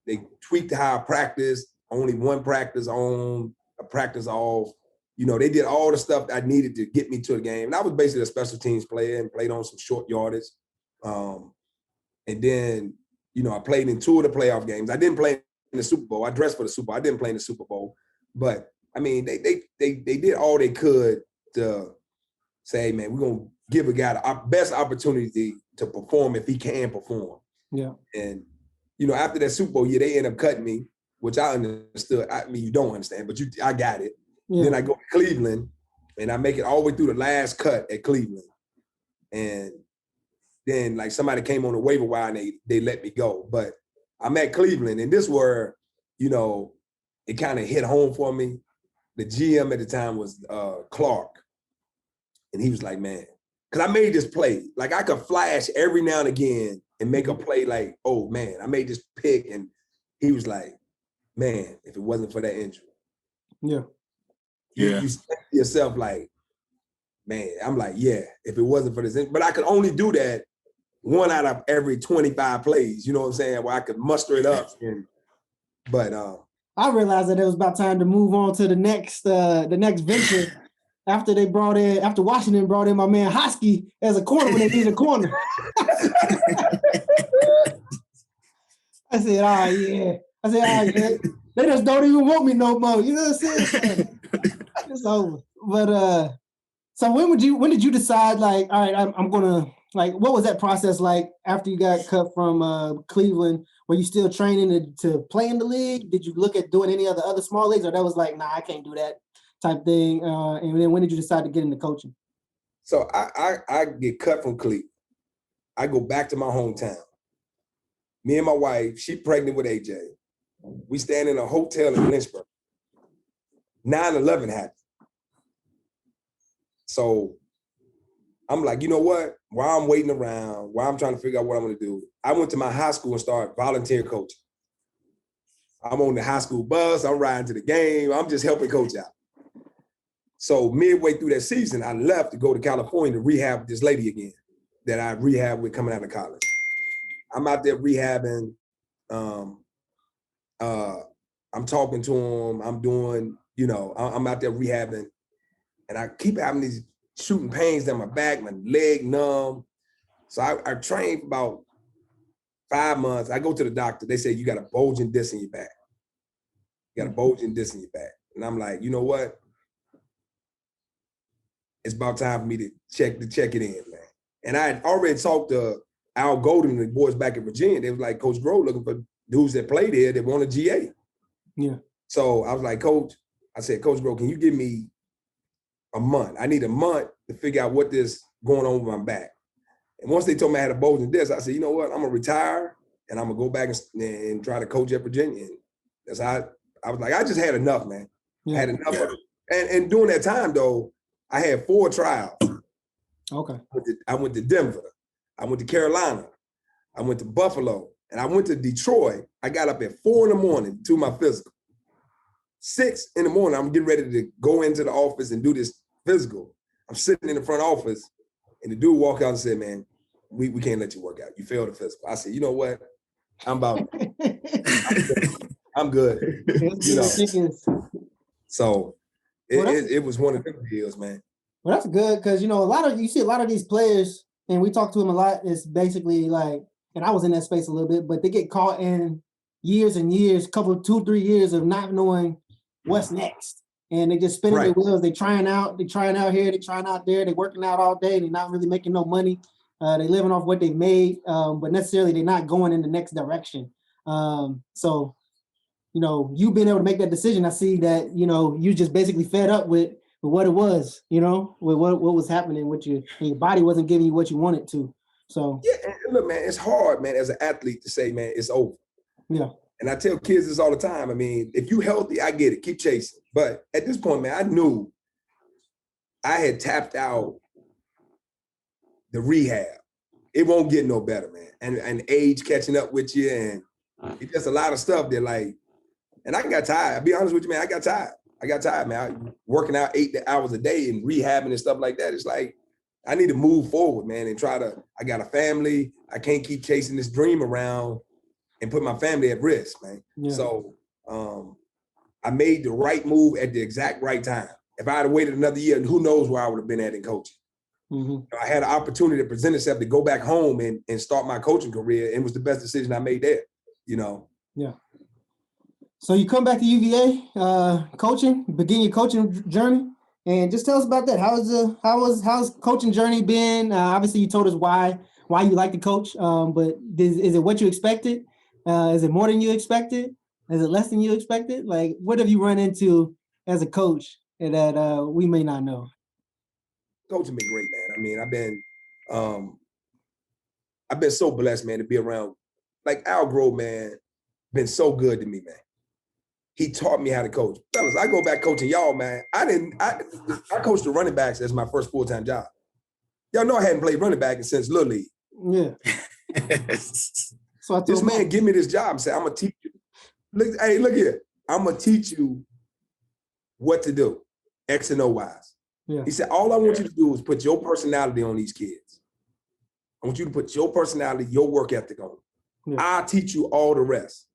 they tweaked how I practice, only one practice on, a practice off. They did all the stuff I needed to get me to the game. And I was basically a special teams player and played on some short yardage. And then, I played in 2 of the playoff games. I didn't play in the Super Bowl. I dressed for the Super Bowl. I didn't play in the Super Bowl. But, I mean, they did all they could to say, hey, man, we're going to give a guy the best opportunity to perform if he can perform. Yeah. And, after that Super Bowl year, they end up cutting me, which I understood. I mean, you don't understand, but I got it. Yeah. Then I go to Cleveland, and I make it all the way through the last cut at Cleveland. And then like somebody came on the waiver wire and they let me go. But I'm at Cleveland, and this where, you know, it kind of hit home for me. The GM at the time was Clark. And he was like, man, because I made this play. Like I could flash every now and again and make a play like, oh man, I made this pick. And he was like, man, if it wasn't for that injury. Yeah. You think to yourself like, man, I'm like, yeah, if it wasn't for this injury. But I could only do that 1 out of every 25 plays, you know what I'm saying? Where I could muster it up. But I realized that it was about time to move on to the next venture after Washington brought in my man Hosky as a corner when they needed a corner. I said, oh yeah. They just don't even want me no more. You know what I'm saying? It's over. But so when did you decide, like, all right, I'm gonna, like, what was that process like after you got cut from Cleveland? Were you still training to play in the league? Did you look at doing any other small leagues, or that was like, nah, I can't do that type thing? And then when did you decide to get into coaching? So I get cut from Cleveland. I go back to my hometown. Me and my wife, she pregnant with AJ. We stand in a hotel in Lynchburg. 9/11 happened. So I'm like, you know what? While I'm waiting around, while I'm trying to figure out what I'm going to do, I went to my high school and started volunteer coaching. I'm on the high school bus. I'm riding to the game. I'm just helping coach out. So midway through that season, I left to go to California to rehab with this lady again that I rehabbed with coming out of college. I'm out there rehabbing. I'm talking to him. I'm doing, you know, I'm out there rehabbing. And I keep having these shooting pains down my back, my leg numb. So I trained for about 5 months. I go to the doctor. They say, you got a bulging disc in your back. You got a bulging disc in your back. And I'm like, you know what? It's about time for me to check it in, man. And I had already talked to Al Golden and the boys back in Virginia. They was like, Coach Grove looking for dudes that played here that want a GA. Yeah. So I was like, Coach, Coach Grove, can you give me a month? I need a month to figure out what this going on with my back. And once they told me I had a bulging disc, I said, you know what? I'm gonna retire and I'm gonna go back and try to coach at Virginia. And that's how I was like, I just had enough, man. Yeah. I had enough of it. And during that time though, I had 4 trials. Okay. I went to Denver. I went to Carolina. I went to Buffalo. And I went to Detroit. I got up at 4 a.m. to do my physical. 6 a.m, I'm getting ready to go into the office and do this physical. I'm sitting in the front office and the dude walked out and said, man, we can't let you work out. You failed the physical. I said, you know what? I'm good. You know. So it was one of them deals, man. Well, that's good because, you know, you see a lot of these players, and we talk to them a lot, it's basically like, and I was in that space a little bit, but they get caught in years and years, 2-3 years of not knowing what's next. And they just spinning their wheels. They trying out here, they trying out there, they working out all day, they're not really making no money. They living off what they made, but necessarily they're not going in the next direction. So, you know, you being able to make that decision, I see that, you know, you just basically fed up with what it was, you know, with what was happening with you, and your body wasn't giving you what you wanted to. So yeah, and look, man, it's hard, man, as an athlete to say, man, it's over. Yeah. And I tell kids this all the time. I mean, if you healthy, I get it, keep chasing. But at this point, man, I knew I had tapped out the rehab. It won't get no better, man. And age catching up with you, and it's just a lot of stuff that, like, and I got tired. I'll be honest with you, man, I got tired, man. Working out 8 hours a day and rehabbing and stuff like that. It's like, I need to move forward, man, and I got a family. I can't keep chasing this dream around and put my family at risk, man. Yeah. So I made the right move at the exact right time. If I had waited another year, who knows where I would have been at in coaching. Mm-hmm. I had an opportunity to present itself to go back home and start my coaching career, and it was the best decision I made there, you know. Yeah. So you come back to UVA, coaching, begin your coaching journey, and just tell us about that. How's coaching journey been? Obviously, you told us why you like to coach, but is it what you expected? Is it more than you expected? Is it less than you expected? Like, what have you run into as a coach that we may not know? Coaching been great, man. I mean, I've been I've been so blessed, man, to be around. Like Al Grove, man, been so good to me, man. He taught me how to coach. Fellas, I go back coaching y'all, man. I coached the running backs as my first full-time job. Y'all know I hadn't played running back since Little League. Yeah. So this man give me this job and say, I'm gonna teach you. Look here. I'm gonna teach you what to do, X and O wise. Yeah. He said, all I want you to do is put your personality on these kids. I want you to put your personality, your work ethic on them. Yeah. I'll teach you all the rest.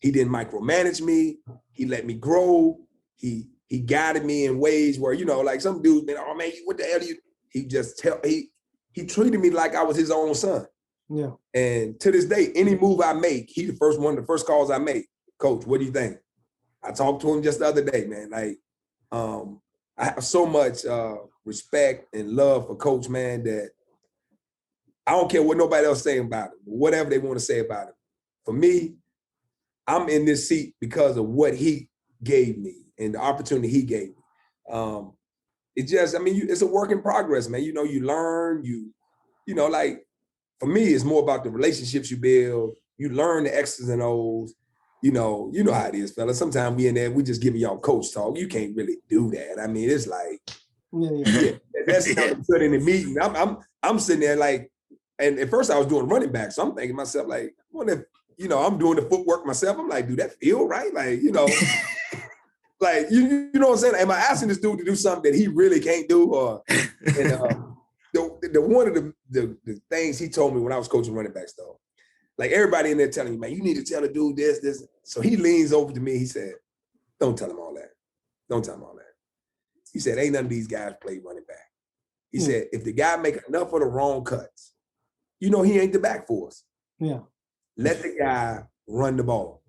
He didn't micromanage me. He let me grow. He guided me in ways where, you know, like some dudes been, oh man, what the hell do you? He just he treated me like I was his own son. Yeah. And to this day, any move I make, he one of the first calls I make. Coach, what do you think? I talked to him just the other day, man. Like, I have so much respect and love for Coach, man, that I don't care what nobody else saying about him, whatever they want to say about him. For me, I'm in this seat because of what he gave me and the opportunity he gave me. It just, I mean, it's a work in progress, man. You know, you learn, you know, like for me, it's more about the relationships you build. You learn the X's and O's. You know how it is, fellas. Sometimes we in there, we just giving y'all coach talk. You can't really do that. I mean, it's like, that's not good in the meeting. I'm sitting there like, and at first I was doing running back, so I'm thinking to myself like, I wonder if, you know, I'm doing the footwork myself. I'm like, do that feel right? Like, you know, like you know what I'm saying? Am I asking this dude to do something that he really can't do? Or one of the things he told me when I was coaching running backs though, like everybody in there telling me, man, you need to tell the dude this. So he leans over to me. He said, don't tell him all that. Don't tell him all that. He said, ain't none of these guys play running back. He said, if the guy make enough of the wrong cuts, you know, he ain't the back for us. Yeah. Let the guy run the ball.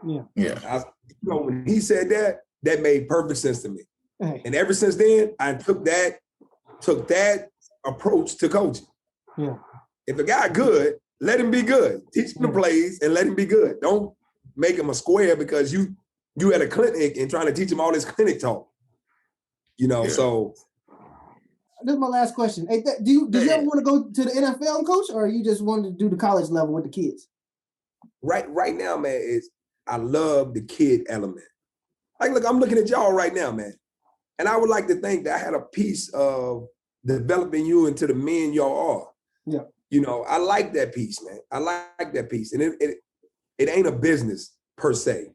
Yeah. Yeah. You know, when he said that, that made perfect sense to me. Hey. And ever since then, I took that approach to coaching. Yeah. If a guy good, let him be good. Teach him the plays and let him be good. Don't make him a square because you at a clinic and trying to teach him all this clinic talk. You know, so. This is my last question. Hey, did you ever want to go to the NFL and coach, or you just wanted to do the college level with the kids? Right now, man, I love the kid element. Like, look, I'm looking at y'all right now, man. And I would like to think that I had a piece of developing you into the men y'all are. Yeah. You know, I like that piece, man. I like that piece. And it ain't a business per se.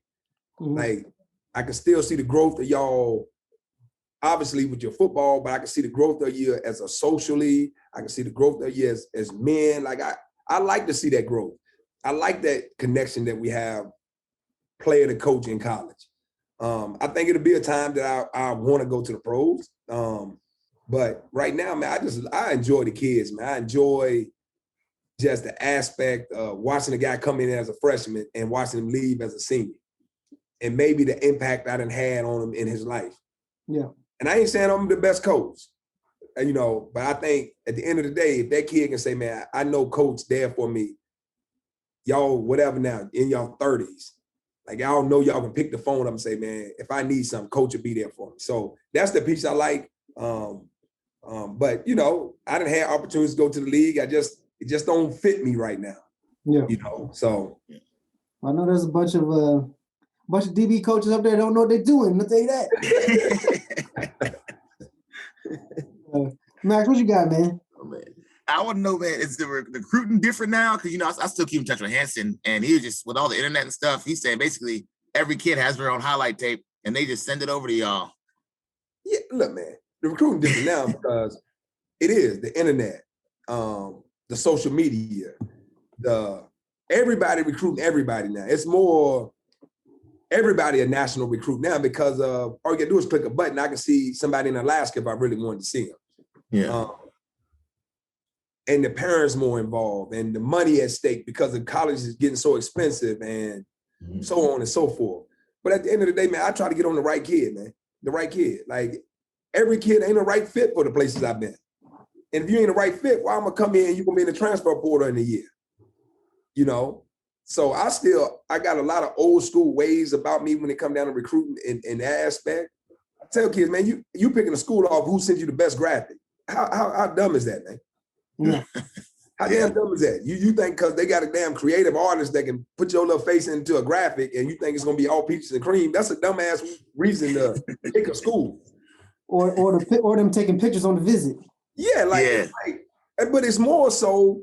Mm-hmm. Like, I can still see the growth of y'all, obviously with your football, but I can see the growth of you as a socially. I can see the growth of you as men. Like, I like to see that growth. I like that connection that we have player to coach in college. I think it'll be a time that I want to go to the pros. But right now, man, I enjoy the kids, man. I enjoy just the aspect of watching a guy come in as a freshman and watching him leave as a senior. And maybe the impact I done had on him in his life. Yeah. And I ain't saying I'm the best coach, you know, but I think at the end of the day, if that kid can say, man, I know coach there for me, y'all, whatever now, in y'all 30s, like y'all know y'all can pick the phone up and say, man, if I need something, coach will be there for me. So that's the piece I like. But you know, I didn't have opportunities to go to the league. It just don't fit me right now. Yeah. You know, so I know there's a bunch of DB coaches up there that don't know what they're doing. I'll tell you that. Max, what you got, man? Oh, man. I want to know, man, is the recruiting different now? Because, you know, I still keep in touch with Hanson, and he was just, with all the internet and stuff, he's saying basically every kid has their own highlight tape, and they just send it over to y'all. Yeah, look, man, the recruiting different now because it is the internet, the social media, everybody recruiting everybody now. It's more everybody a national recruit now because all you gotta do is click a button. I can see somebody in Alaska if I really wanted to see them. Yeah. And the parents more involved and the money at stake because the college is getting so expensive and so on and so forth. But at the end of the day, man, I try to get on the right kid, man. The right kid. Like every kid ain't a right fit for the places I've been. And if you ain't a right fit, why I'm gonna come in and you're gonna be in the transfer portal in a year? You know? So I got a lot of old school ways about me when it comes down to recruiting in that aspect. I tell kids, man, you picking a school off who sent you the best graphic. How dumb is that, man? Yeah. How damn dumb is that? You think because they got a damn creative artist that can put your little face into a graphic and you think it's gonna be all peaches and cream? That's a dumbass reason to pick a school. Or them taking pictures on the visit. Yeah, but it's more so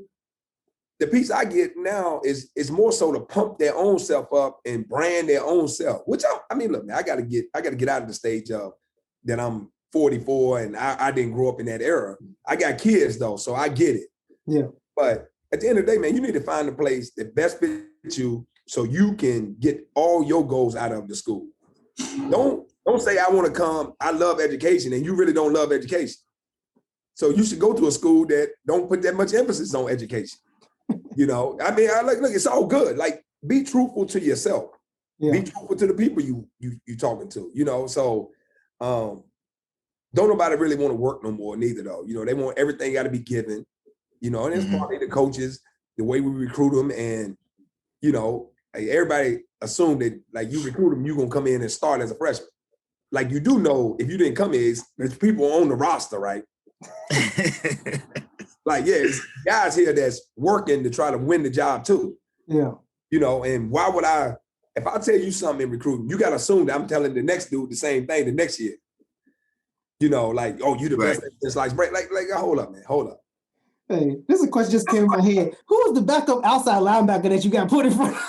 the piece I get now is more so to pump their own self up and brand their own self. Which I mean, look, man, I gotta get out of the stage of that I'm 44 and I didn't grow up in that era. I got kids though, so I get it. Yeah. But at the end of the day, man, you need to find a place that best fits you so you can get all your goals out of the school. Don't say I want to come, I love education, and you really don't love education. So you should go to a school that don't put that much emphasis on education. You know, I mean, look, it's all good. Like, be truthful to yourself. Yeah. Be truthful to the people you talking to, you know. So don't nobody really want to work no more neither though. You know, they want everything got to be given. You know, and it's partly the coaches, the way we recruit them, and you know, like everybody assume that like you recruit them, you're gonna come in and start as a freshman. Like you do know if you didn't come in, there's people on the roster, right? Like, yeah, it's guys here that's working to try to win the job too. Yeah. You know, and why would if I tell you something in recruiting, you gotta assume that I'm telling the next dude the same thing the next year. You know, like, oh, you the best at slice break. Like, hold up, man, hold up. Hey, this is a question just came in my head. Who was the backup outside linebacker that you got put in front of?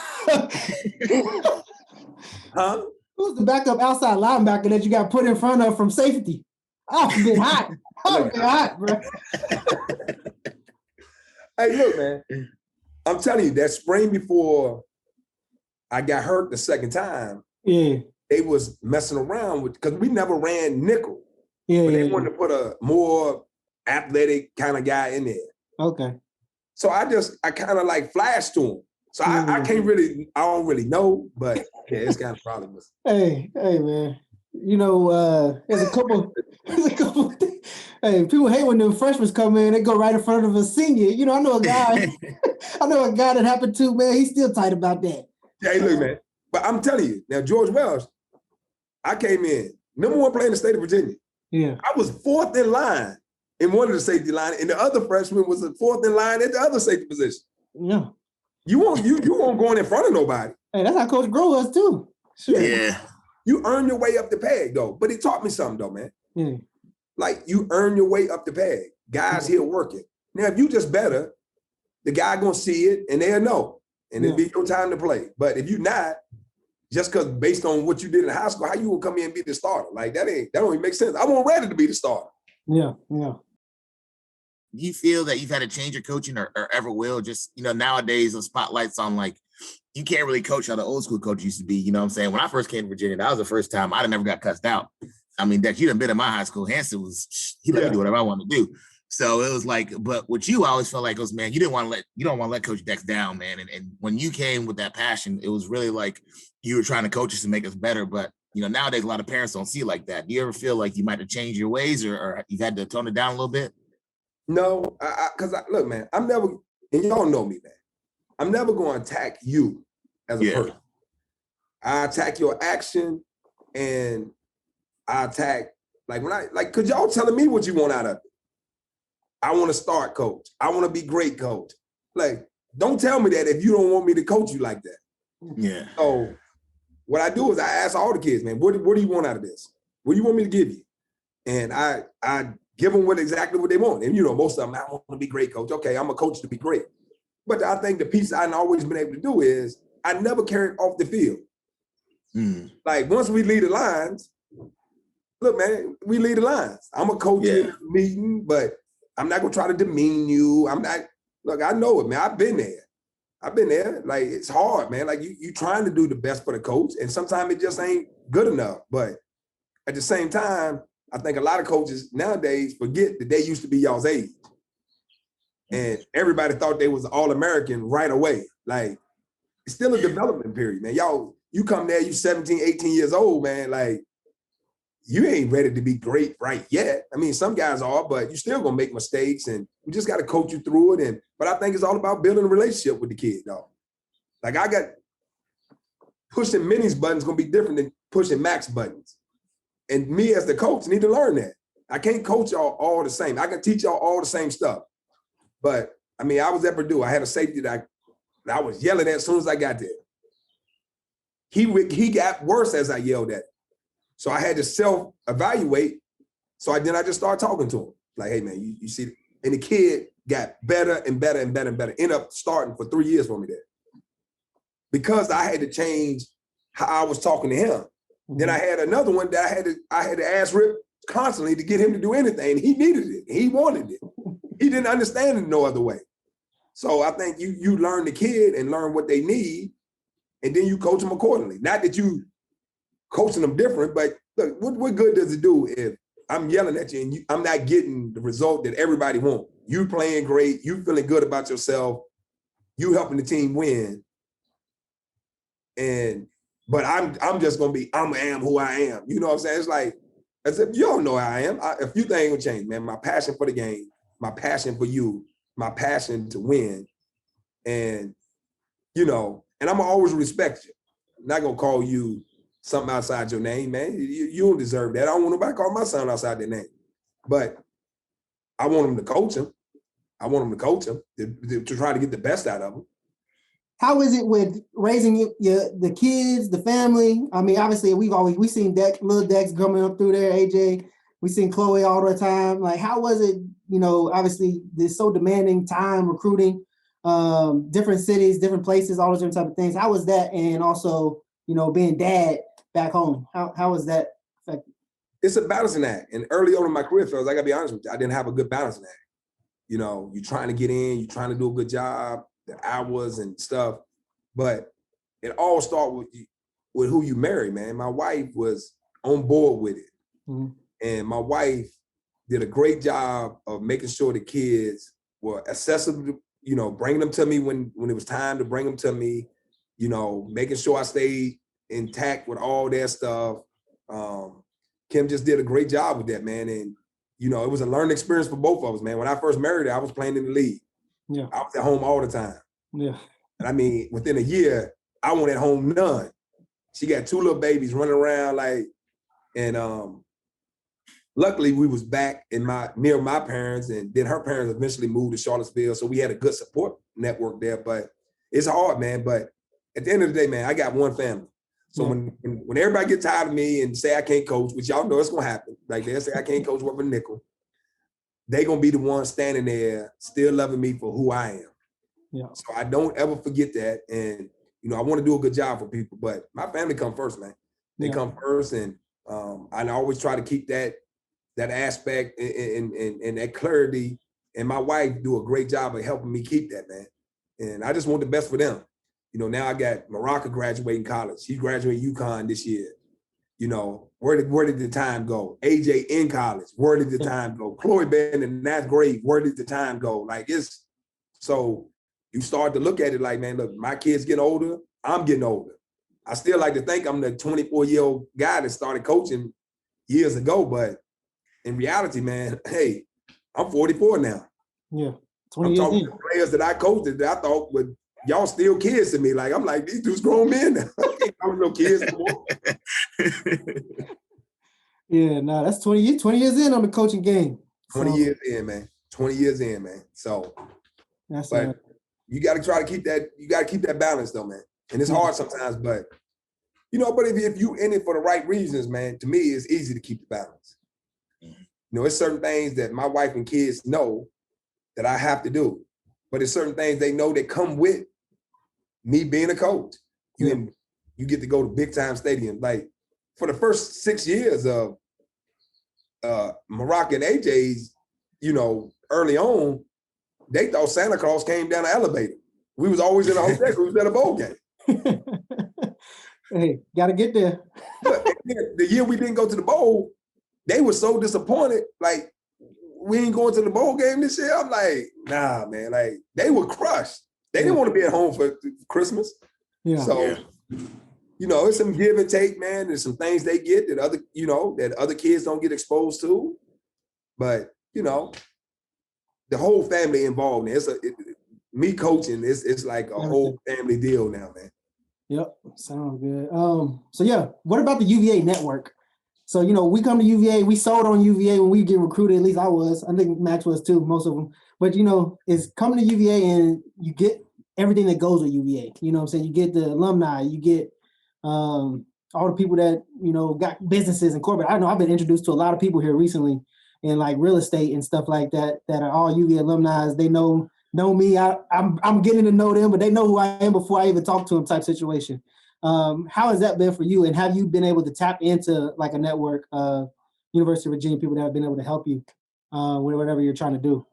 Huh? Who's the backup outside linebacker that you got put in front of from safety? I've been hot. I've been hot, bro. Hey, look, man. I'm telling you, that spring before I got hurt the second time, they was messing around with, because we never ran nickel. Yeah, but they wanted to put a more athletic kind of guy in there. Okay. So I kind of like flashed to him. So I don't really know, but yeah, it's kind of probably was. Hey, man. You know, there's a couple hey, people hate when the freshmen come in, they go right in front of a senior. You know, I know a guy that happened to, man, he's still tight about that. Yeah, hey, look, man. But I'm telling you, now George Wells, I came in, number one player in the state of Virginia. Yeah. I was fourth in line in one of the safety line, and the other freshman was the fourth in line at the other safety position. Yeah. You won't go in front of nobody. Hey, that's how Coach Grow was too. Sure. Yeah. You earn your way up the peg though. But he taught me something though, man. Yeah. Like you earn your way up the peg. Guys here working. Now, if you just better, the guy gonna see it and they'll know. And it'll be your time to play. But if you're not, just because based on what you did in high school, how you gonna come in and be the starter? Like that don't even make sense. I want Reddy to be the starter. Yeah. Do you feel that you've had to change your coaching or ever will? Just, you know, nowadays the spotlight's on, like, you can't really coach how the old school coach used to be. You know what I'm saying? When I first came to Virginia, that was the first time I never got cussed out. I mean, Dex, you done been in my high school. Hanson he let me do whatever I wanted to do. So it was like, but with you, I always felt like it was, man, you don't want to let Coach Dex down, man. And when you came with that passion, it was really like you were trying to coach us to make us better. But, you know, nowadays a lot of parents don't see it like that. Do you ever feel like you might have changed your ways or you've had to tone it down a little bit? No, because look, man, I'm never, and y'all know me, man, I'm never going to attack you as a person. I attack your action, and I attack, because y'all telling me what you want out of it. I want to start, coach. I want to be great, coach. Like, don't tell me that if you don't want me to coach you like that. Yeah. So what I do is I ask all the kids, man, what do you want out of this? What do you want me to give you? And I give them exactly what they want. And, you know, most of them, I want to be great, coach. Okay, I'm a coach to be great. But I think the piece I've always been able to do is I never carry it off the field. Like, once we lead the lines, look, man, we lead the lines. I'm a coach in the meeting, but I'm not going to try to demean you. Look, I know it, man. I've been there. Like, it's hard, man. Like, you trying to do the best for the coach, and sometimes it just ain't good enough. But at the same time, I think a lot of coaches nowadays forget that they used to be y'all's age. And everybody thought they was All American right away. Like, it's still a development period, man. Y'all, you come there, you 17, 18 years old, man. Like, you ain't ready to be great right yet. I mean, some guys are, but you still gonna make mistakes, and we just got to coach you through it. But I think it's all about building a relationship with the kid, dog. Like, I got pushing Minnie's buttons gonna be different than pushing Max buttons. And me as the coach need to learn that. I can't coach y'all all the same. I can teach y'all all the same stuff, but I mean, I was at Purdue. I had a safety that I was yelling at as soon as I got there. He got worse as I yelled at him. So I had to self-evaluate. So then I just started talking to him. Like, hey, man, you see, and the kid got better and better and better and better. Ended up starting for 3 years for me there. Because I had to change how I was talking to him. Then I had another one that I had to ask Rip constantly to get him to do anything. He needed it. He wanted it. He didn't understand it no other way. So I think you learn the kid and learn what they need, and then you coach them accordingly. Not that you coaching them different, but look, what good does it do if I'm yelling at you and I'm not getting the result that everybody wants? You playing great, you feeling good about yourself, you helping the team win, but I'm just gonna be, I am who I am. You know what I'm saying? It's like, as if you don't know who I am. A few things will change, man. My passion for the game, my passion for you, my passion to win, and and I'm gonna always respect you. I'm not gonna call you something outside your name, man. You don't deserve that. I don't want nobody call my son outside their name. But I want him to coach him. I want him to coach him to try to get the best out of him. How is it with raising the kids, the family? I mean, obviously we've seen little Dex coming up through there, AJ. We've seen Chloe all the time. Like, how was it, obviously this so demanding time recruiting, different cities, different places, all those different type of things. How was that? And also, being dad back home, how was that affected? It's a balancing act. And early on in my career, fellas, I gotta be honest with you, I didn't have a good balancing act. You're trying to get in, you're trying to do a good job, the hours and stuff, but it all starts with who you marry, man. My wife was on board with it. Mm-hmm. And my wife did a great job of making sure the kids were accessible, bringing them to me when it was time to bring them to me, making sure I stayed intact with all their stuff. Kim just did a great job with that, man. And, it was a learning experience for both of us, man. When I first married her, I was playing in the league. Yeah. I was at home all the time. Yeah. And I mean, within a year, I went at home none. She got 2 little babies running around luckily we was back near my parents, and then her parents eventually moved to Charlottesville. So we had a good support network there, but it's hard, man. But at the end of the day, man, I got one family. So when everybody gets tired of me and say I can't coach, which y'all know it's gonna happen, like they'll say I can't coach worth a nickel, they gonna be the ones standing there still loving me for who I am. Yeah. So I don't ever forget that. And I want to do a good job for people, but my family come first, man. They come first, and I always try to keep that aspect and that clarity. And my wife do a great job of helping me keep that, man. And I just want the best for them. Now I got Maraka graduating college. She's graduating UConn this year. Where did the time go? AJ in college. Where did the time go? Chloe been in ninth grade. Where did the time go? Like, it's so you start to look at it like, man, look, my kids getting older. I'm getting older. I still like to think I'm the 24-year-old guy that started coaching years ago, but in reality, man, hey, I'm 44 now. Yeah, 20 I'm years talking to players that I coached that I thought would. Y'all still kids to me. Like, I'm like, these dudes grown men now. I was no kids anymore. Yeah, no, that's 20 years in on the coaching game. 20 years in, man. 20 years in, man. So, but you got to try to keep that. You got to keep that balance, though, man. And it's hard sometimes, but but if you in it for the right reasons, man, to me, it's easy to keep the balance. It's certain things that my wife and kids know that I have to do, but it's certain things they know that come with me being a coach. You get to go to big time stadiums. Like, for the first 6 years of Maraka and AJ's, early on, they thought Santa Claus came down the elevator. We was always in a hotel. We was at a bowl game. Hey, gotta get there. But the year we didn't go to the bowl, they were so disappointed. Like, we ain't going to the bowl game this year. I'm like, nah, man. Like, they were crushed. They didn't want to be at home for Christmas. Yeah. So, it's some give and take, man. There's some things they get that other kids don't get exposed to. But, the whole family involved. Me coaching, it's like a whole family deal now, man. Yep. Sounds good. So what about the UVA network? So, we come to UVA, we sold on UVA when we get recruited, at least I was. I think Max was too, most of them. but is coming to UVA and you get everything that goes with UVA. You know what I'm saying? You get the alumni, you get all the people that, got businesses and corporate. I know I've been introduced to a lot of people here recently in like real estate and stuff like that are all UVA alumni. They know me. I'm getting to know them, but they know who I am before I even talk to them type situation. How has that been for you? And have you been able to tap into like a network of University of Virginia people that have been able to help you with whatever you're trying to do?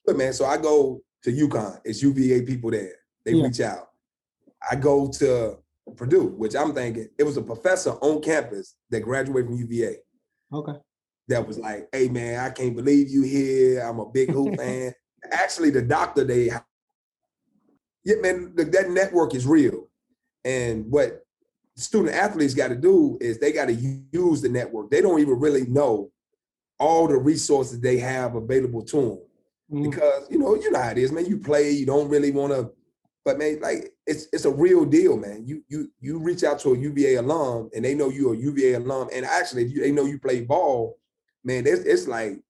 Good, man. So I go to UConn. It's UVA people there. They reach out. I go to Purdue, which I'm thinking it was a professor on campus that graduated from UVA. Okay. That was like, hey, man, I can't believe you here. I'm a big Hoop fan. Actually, the doctor that network is real. And what student athletes got to do is they got to use the network. They don't even really know all the resources they have available to them. Because, you know how it is, man. You play, you don't really want to, but man, like it's a real deal, man. You reach out to a UVA alum and they know you're a UVA alum. And actually, if they know you play ball, man, it's like,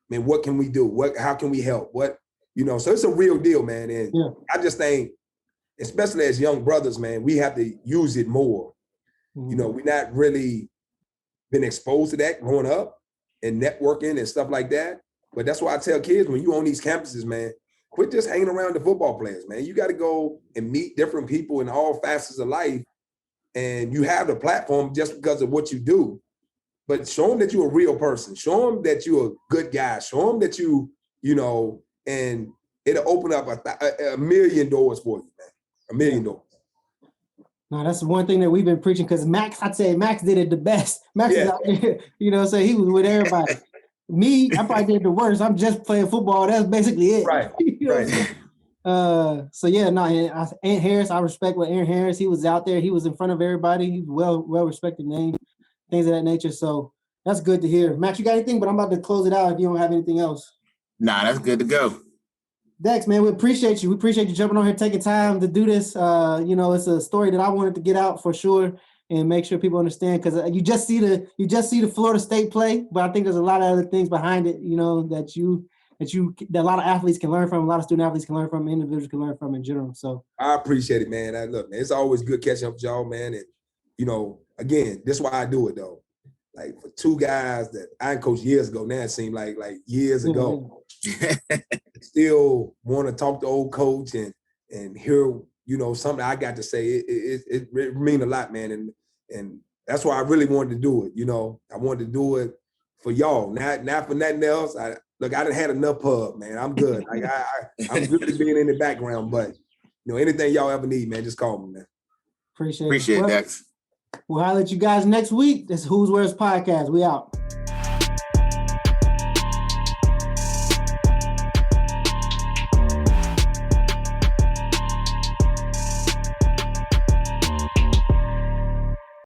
man, what can we do? How can we help? So it's a real deal, man. And I just think, especially as young brothers, man, we have to use it more. We're not really been exposed to that growing up and networking and stuff like that. But that's why I tell kids, when you on these campuses, man, quit just hanging around the football players, man. You got to go and meet different people in all facets of life. And you have the platform just because of what you do. But show them that you're a real person. Show them that you're a good guy. Show them that and it'll open up a million doors for you, man. A million doors. No, that's one thing that we've been preaching because Max did it the best. Max is out there, so he was with everybody. Me, I probably did the worst. I'm just playing football. That's basically it. Right. Ant Harris, I respect what Aaron Harris, he was out there. He was in front of everybody. He's well-respected name, things of that nature. So that's good to hear. Max, you got anything? But I'm about to close it out if you don't have anything else. Nah, that's good to go. Dex, man, we appreciate you. We appreciate you jumping on here, taking time to do this. It's a story that I wanted to get out for sure and make sure people understand because you just see the Florida State play, but I think there's a lot of other things behind it, that a lot of athletes can learn from, a lot of student athletes can learn from, individuals can learn from in general. So I appreciate it, man. Look, man, it's always good catching up with y'all, man. And again, this is why I do it though. Like for two guys that I coached years ago, now it seems like years ago. Still want to talk to old coach and hear something I got to say. It mean a lot, man, and that's why I really wanted to do it. I wanted to do it for y'all, not for nothing else. I done had enough pub, man. I'm good. I'm good being in the background, but anything y'all ever need, man, just call me, man. Appreciate it, Dex. We'll holler at you guys next week. This is Hooswhere's podcast. We out.